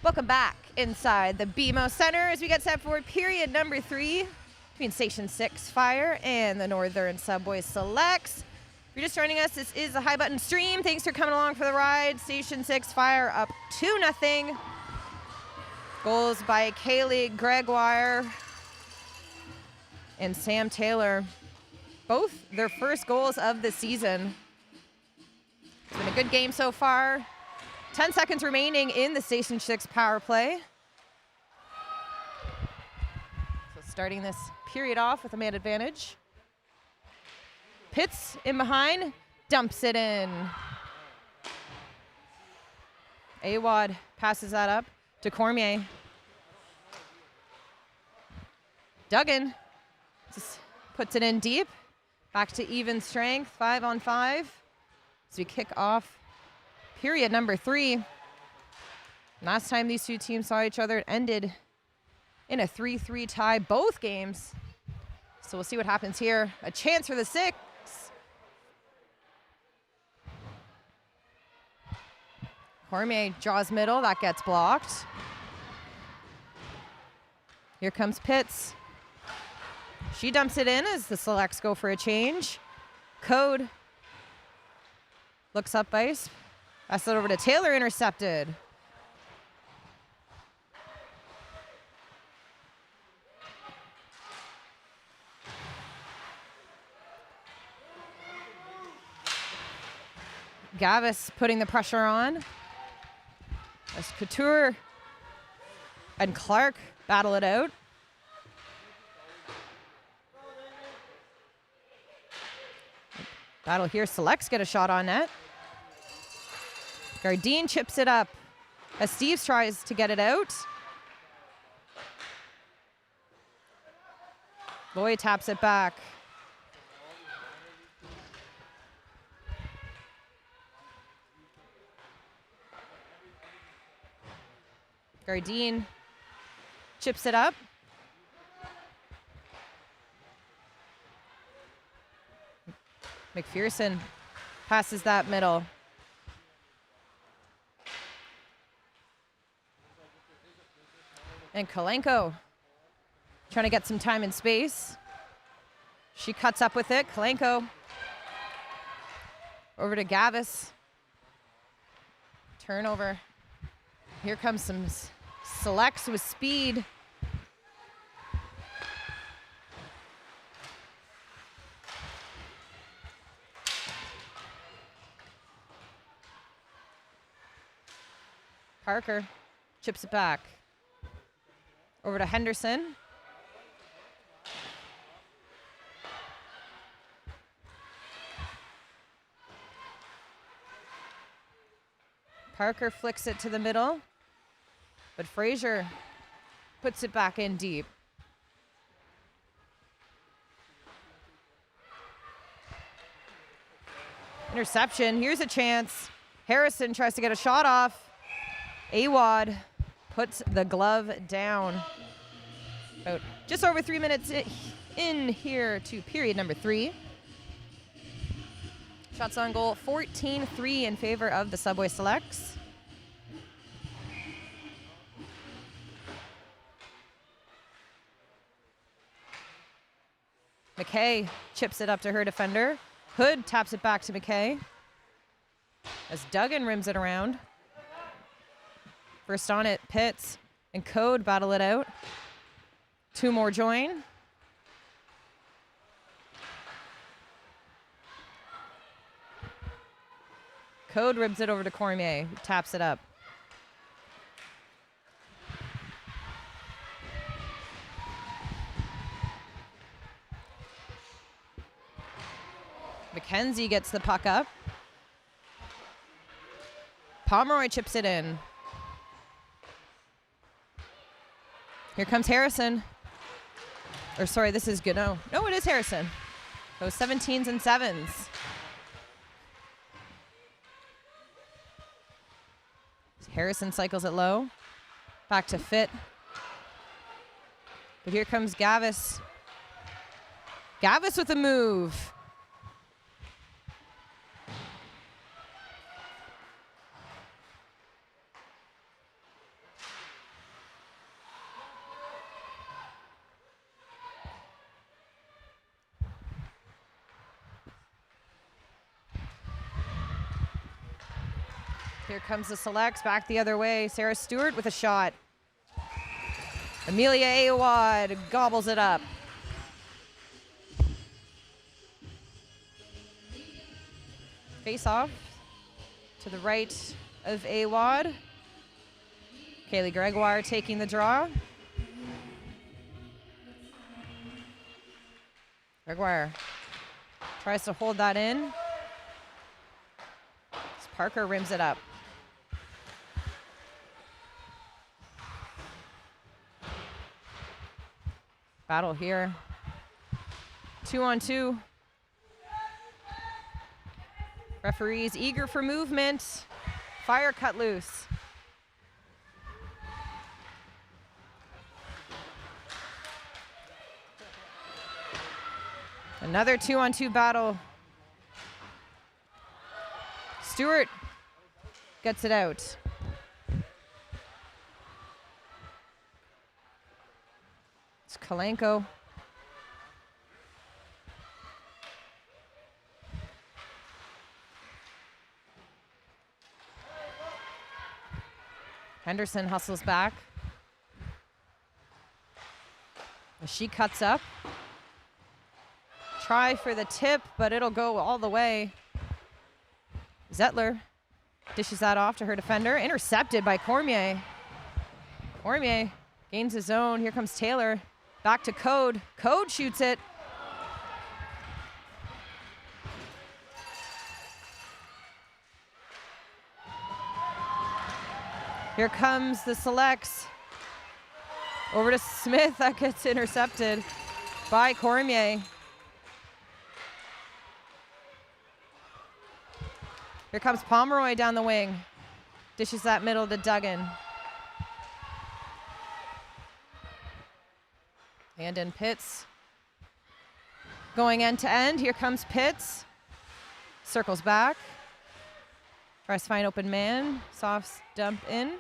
[SPEAKER 1] Welcome back inside the BMO Center as we get set for period number 3 between Station 6 Fire and the Northern Subway Selects. If you're just joining us, this is the High Button stream. Thanks for coming along for the ride. Station 6 Fire up 2-0. Goals by Kaylee Gregoire and Sam Taylor. Both their first goals of the season. It's been a good game so far. 10 seconds remaining in the Station 6 power play. So starting this period off with a man advantage. Pitts in behind, dumps it in. Awad passes that up to Cormier. Duggan just puts it in deep. Back to even strength, 5-on-5. As we kick off period number 3. Last time these two teams saw each other, it ended in a 3-3 tie, both games. So we'll see what happens here. A chance for the 6. Cormier draws middle, that gets blocked. Here comes Pitts. She dumps it in as the Selects go for a change. Code looks up ice. Pass it over to Taylor, intercepted. Gavis putting the pressure on. As Couture and Clark battle it out. Battle here, Selects get a shot on net. Gardine chips it up as Steves tries to get it out. Lloyd taps it back. Gardine chips it up. McPherson passes that middle. And Kalenko trying to get some time and space. She cuts up with it. Kalenko over to Gavis. Turnover. Here comes some Selects with speed. Parker chips it back. Over to Henderson. Parker flicks it to the middle, but Fraser puts it back in deep. Interception, here's a chance. Harrison tries to get a shot off. Awad puts the glove down. About just over 3 minutes in here to period number 3. Shots on goal, 14-3 in favor of the Subway Selects. McKay chips it up to her defender. Hood taps it back to McKay. As Duggan rims it around. First on it, Pitts and Code battle it out. 2 more join. Code ribs it over to Cormier, who taps it up. McKenzie gets the puck up. Pomeroy chips it in. Here comes Harrison. Or sorry, this is Gano. No, it is Harrison. Those 17s and 7s. Harrison cycles it low. Back to Fit. But here comes Gavis. Gavis with a move. Here comes the selects back the other way. Sarah Stewart with a shot. Amelia Awad gobbles it up. Face off to the right of Awad. Kaylee Gregoire taking the draw. Gregoire tries to hold that in. As Parker rims it up. Battle here. 2-on-2. Referees eager for movement. Fire cut loose. Another 2-on-2 battle. Stewart gets it out. It's Kalenko. Henderson hustles back. She cuts up. Try for the tip, but it'll go all the way. Zettler dishes that off to her defender. Intercepted by Cormier. Cormier gains his own. Here comes Taylor. Back to Code. Code shoots it. Here comes the selects. Over to Smith. That gets intercepted by Cormier. Here comes Pomeroy down the wing. Dishes that middle to Duggan. And in Pitts. Going end to end. Here comes Pitts. Circles back. Tries to find open man. Soft dump in.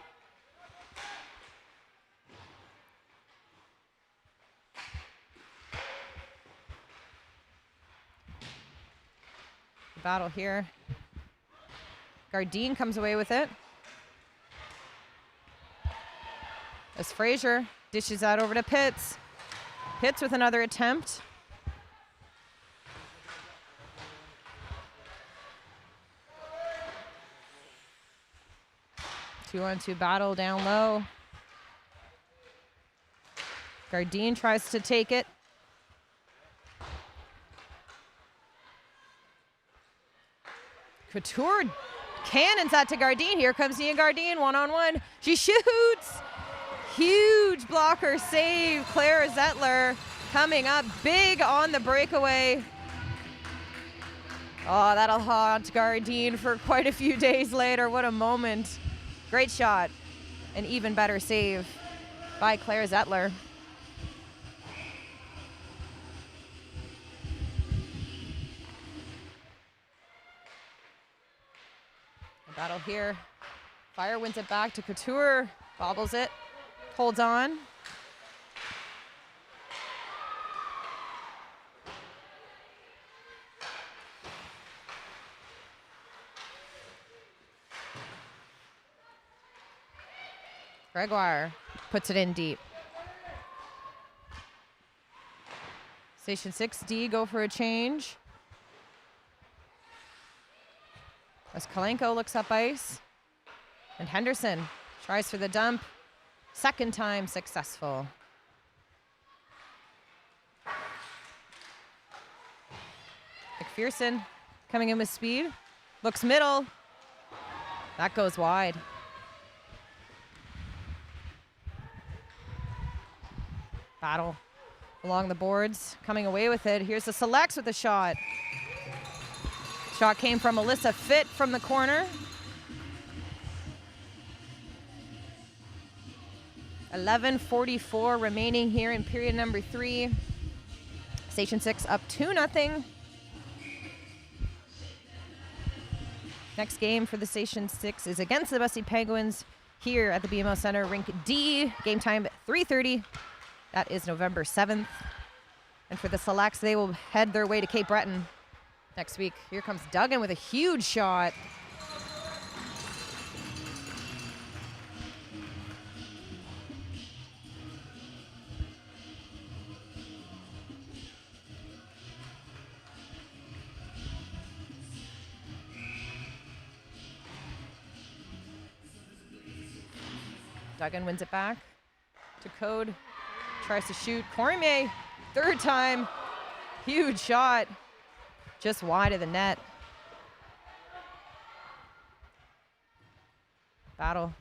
[SPEAKER 1] The battle here. Gardine comes away with it. As Frazier dishes that over to Pitts. Pitts with another attempt. Two-on-two battle down low. Gardine tries to take it. Couture cannons that to Gardine. Here comes Ian Gardine, one-on-one. She shoots. Huge blocker save. Claire Zettler coming up big on the breakaway. Oh, that'll haunt Gardine for quite a few days later. What a moment. Great shot. An even better save by Claire Zettler. The battle here. Fire wins it back to Couture. Bobbles it. Holds on. Gregoire puts it in deep. Station 6D go for a change. As Kalenko looks up ice. And Henderson tries for the dump. Second time successful. McPherson coming in with speed. Looks middle. That goes wide. Battle along the boards, coming away with it. Here's the selects with the shot. Shot came from Alyssa Fitt from the corner. 11:44 remaining here in period number 3. Station 6 up 2-0. Next game for the Station 6 is against the Bussey Penguins here at the BMO Center, Rink D. Game time 3:30. That is November 7th. And for the selects, they will head their way to Cape Breton next week. Here comes Duggan with a huge shot. Duggan wins it back to Code. Tries to shoot. Cormier, third time. Huge shot. Just wide of the net. Battle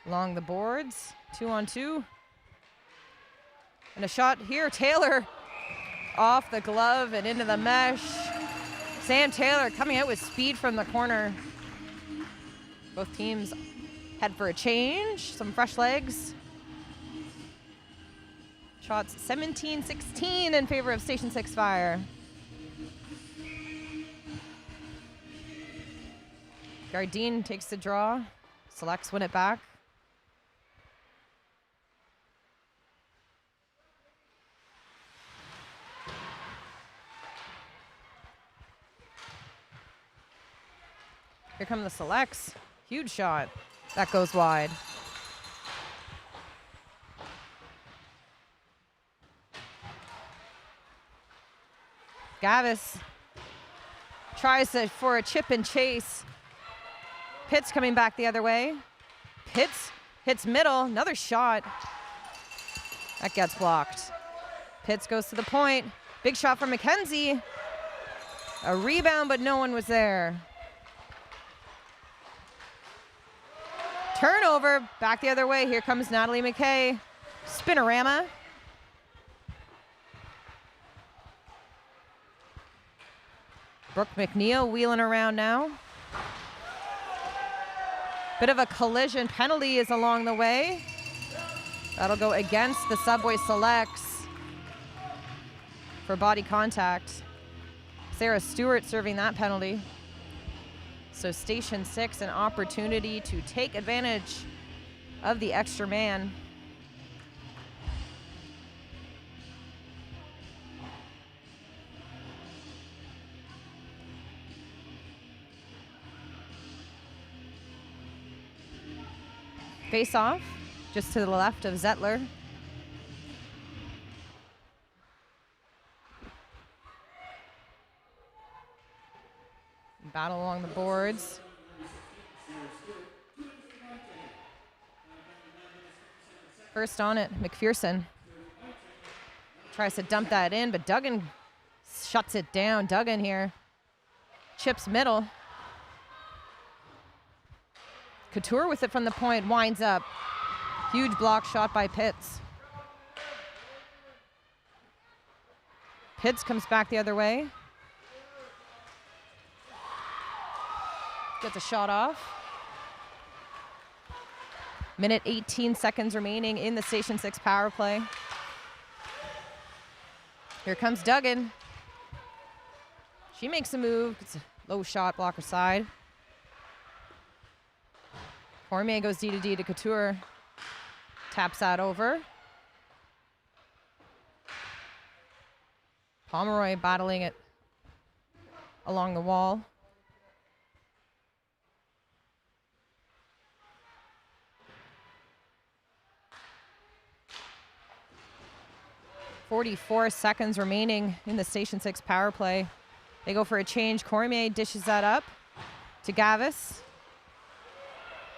[SPEAKER 1] along the boards. 2-on-2. And a shot here. Taylor off the glove and into the mesh. Sam Taylor coming out with speed from the corner. Both teams head for a change. Some fresh legs. Shots 17-16 in favor of Station 6 Fire. Gardine takes the draw. Selects win it back. Here come the Selects. Huge shot. That goes wide. Gavis tries for a chip and chase. Pitts coming back the other way. Pitts hits middle. Another shot. That gets blocked. Pitts goes to the point. Big shot from McKenzie. A rebound, but no one was there. Turnover. Back the other way. Here comes Natalie McKay. Spinorama. Brooke McNeil wheeling around now. Bit of a collision penalty is along the way. That'll go against the Subway Selects for body contact. Sarah Stewart serving that penalty. So Station 6, an opportunity to take advantage of the extra man. Face off, just to the left of Zettler. Battle along the boards. First on it, McPherson. Tries to dump that in, but Duggan shuts it down. Duggan here. Chips middle. Couture with it from the point, winds up. Huge block shot by Pitts. Pitts comes back the other way. Gets a shot off. Minute 18 seconds remaining in the Station 6 power play. Here comes Duggan. She makes a move. It's a low shot, blocker side. Cormier goes D to D to Couture. Taps that over. Pomeroy battling it along the wall. .44 seconds remaining in the Station 6 power play. They go for a change. Cormier dishes that up to Gavis.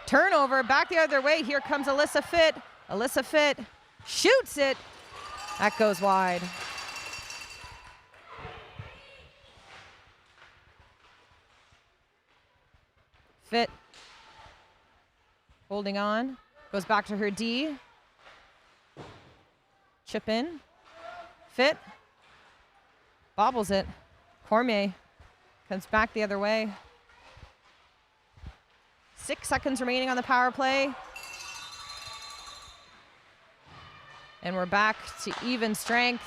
[SPEAKER 1] Turnover, back the other way. Here comes Alyssa Fitt. Alyssa Fitt shoots it. That goes wide. Fitt holding on. Goes back to her D. Chip in. Fitt bobbles it. Cormier comes back the other way. 6 seconds remaining on the power play. And we're back to even strength.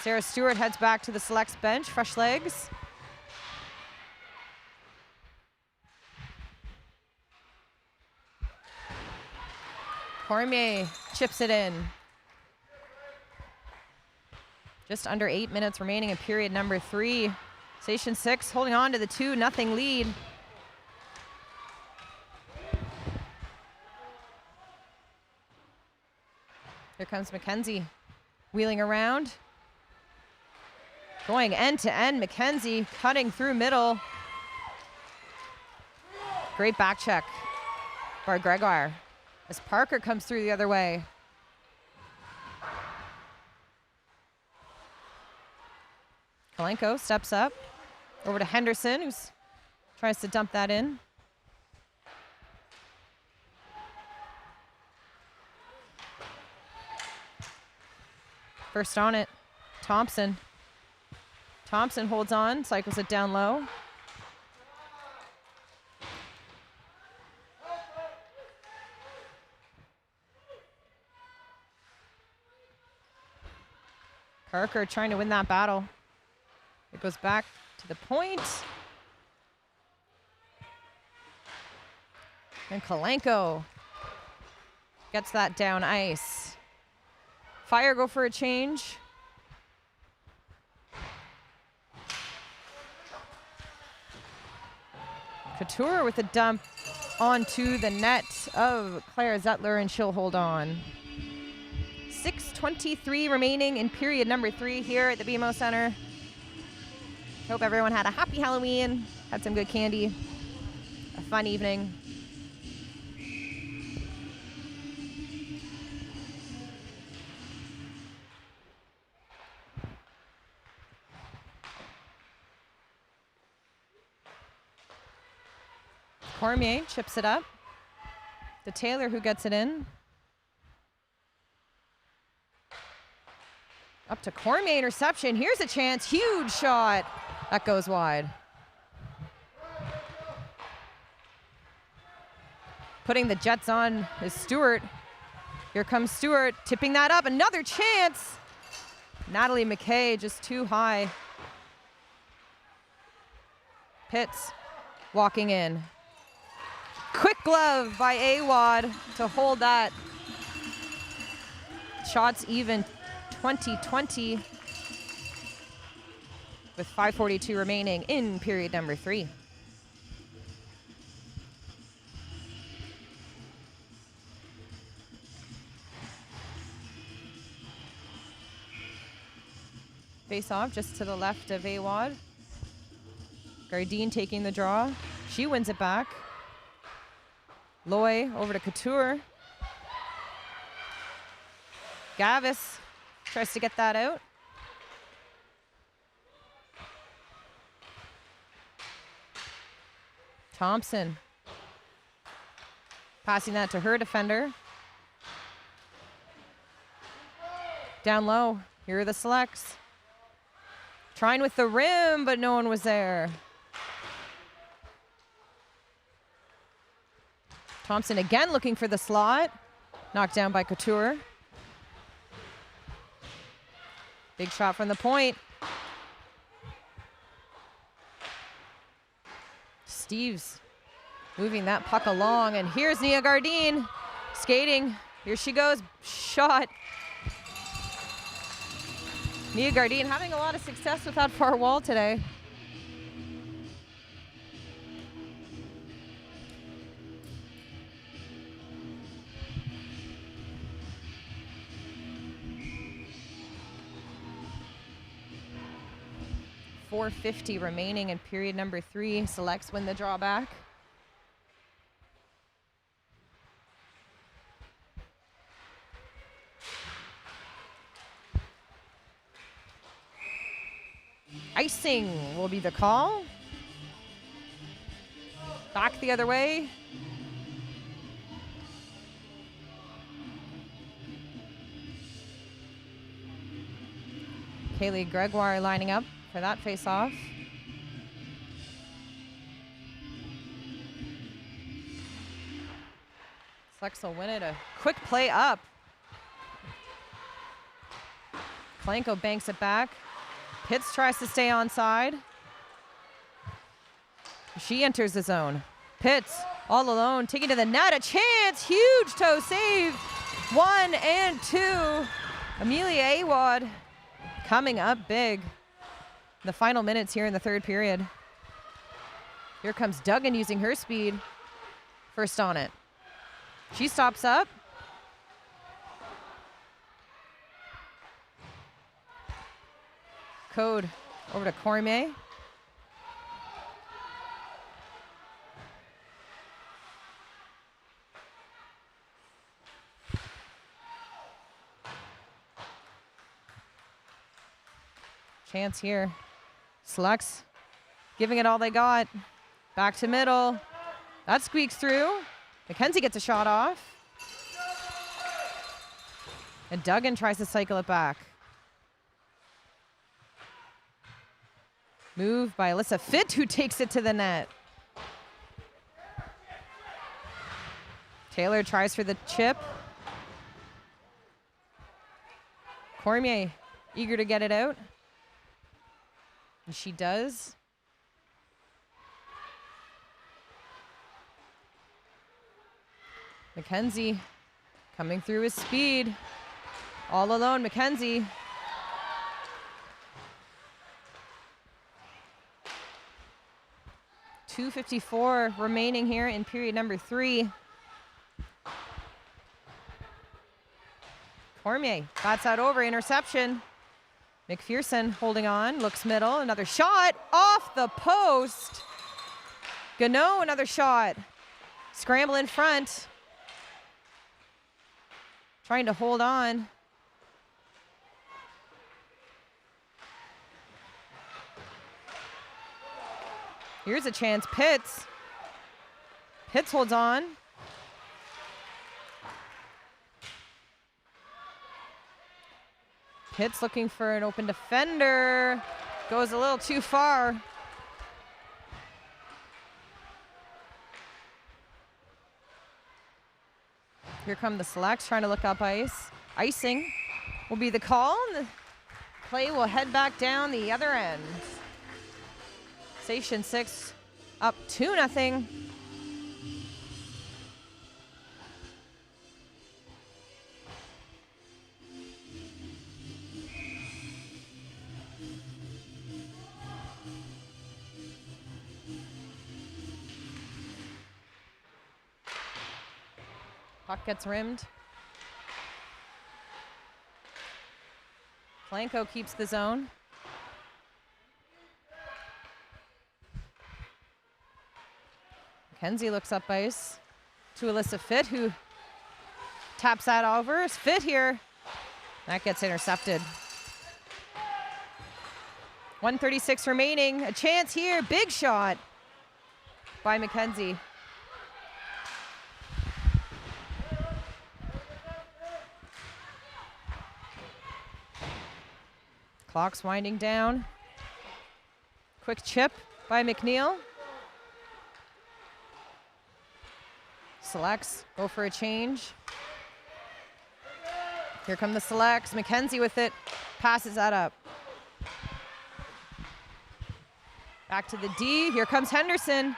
[SPEAKER 1] Sarah Stewart heads back to the Selects bench, fresh legs. Cormier chips it in. Just under 8 minutes remaining in period number 3. Station 6 holding on to the 2-0 lead. Here comes McKenzie wheeling around. Going end to end, McKenzie cutting through middle. Great back check by Gregoire. as Parker comes through the other way. Kalenko steps up over to Henderson, who tries to dump that in. First on it, Thompson. Thompson holds on, cycles it down low. Parker trying to win that battle. It goes back to the point. And Kalenko gets that down ice. Fire go for a change. Couture with a dump onto the net of Claire Zettler, and she'll hold on. 6:23 remaining in period number 3 here at the BMO Center. Hope everyone had a happy Halloween, had some good candy, a fun evening. Cormier chips it up. To Taylor, who gets it in. Up to Cormier, interception. Here's a chance, huge shot. That goes wide. Putting the Jets on is Stewart. Here comes Stewart, tipping that up. Another chance. Natalie McKay just too high. Pitts walking in. Quick glove by Awad to hold that. Shots even 20-20 with 5:42 remaining in period number 3. Face off just to the left of Awad. Gardine taking the draw. She wins it back. Loy over to Couture. Gavis tries to get that out. Thompson passing that to her defender. Down low, here are the selects. Trying with the rim, but no one was there. Thompson again looking for the slot. Knocked down by Couture. Big shot from the point. Steves moving that puck along, and here's Nia Gardine skating. Here she goes, shot. Nia Gardine having a lot of success with that far wall today. .450 remaining in period number 3. Selects win the drawback. Icing will be the call. Back the other way. Kaylee Gregoire lining up for that face-off. Flex will win it. A quick play up. Kalenko banks it back. Pitts tries to stay onside. She enters the zone. Pitts all alone, taking to the net. A chance. Huge toe save. 1 and 2. Amelia Awad coming up big. The final minutes here in the third period. Here comes Duggan using her speed. First on it. She stops up. Code over to Cormier. Chance here. Selects giving it all they got. Back to middle. That squeaks through. Mackenzie gets a shot off. And Duggan tries to cycle it back. Move by Alyssa Fitt, who takes it to the net. Taylor tries for the chip. Cormier eager to get it out. And she does. Mackenzie coming through with speed. All alone, Mackenzie. .254 remaining here in period number 3. Cormier bats that over, interception. McPherson holding on, looks middle, another shot off the post. Gano, another shot. Scramble in front. Trying to hold on. Here's a chance, Pitts. Pitts holds on. Pitts looking for an open defender. Goes a little too far. Here come the Selects trying to look up ice. Icing will be the call, and the play will head back down the other end. Station 6 up 2-0. Puck gets rimmed. Blanco keeps the zone. Mackenzie looks up ice to Alyssa Fitt, who taps that over. It's Fitt here. That gets intercepted. 1:36 remaining. A chance here. Big shot by Mackenzie. Clock's winding down. Quick chip by McNeil. Selects go for a change. Here come the Selects. Mackenzie with it. Passes that up. Back to the D. Here comes Henderson.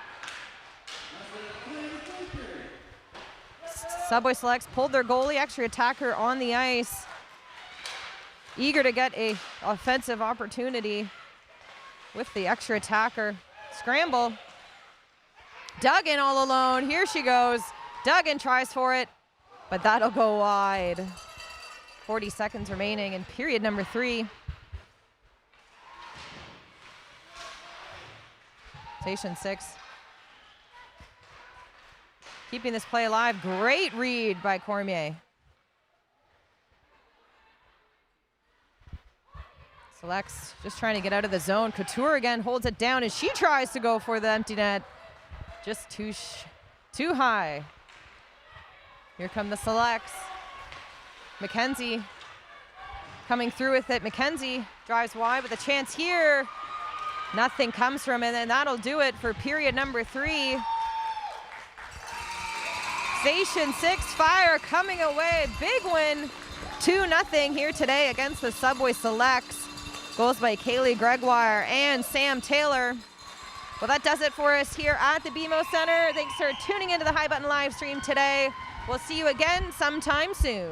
[SPEAKER 1] Subway Selects pulled their goalie, extra attacker on the ice. Eager to get a offensive opportunity with the extra attacker. Scramble. Duggan all alone. Here she goes. Duggan tries for it, but that'll go wide. 40 seconds remaining in period number 3. Station 6. Keeping this play alive. Great read by Cormier. Selects just trying to get out of the zone. Couture again holds it down as she tries to go for the empty net. Just too high. Here come the Selects. Mackenzie coming through with it. Mackenzie drives wide with a chance here. Nothing comes from it, and that'll do it for period number 3. Station 6 Fire coming away. Big win, 2-0 here today against the Subway Selects. Goals by Kaylee Gregoire and Sam Taylor. Well, that does it for us here at the BMO Center. Thanks for tuning into the High Button live stream today. We'll see you again sometime soon.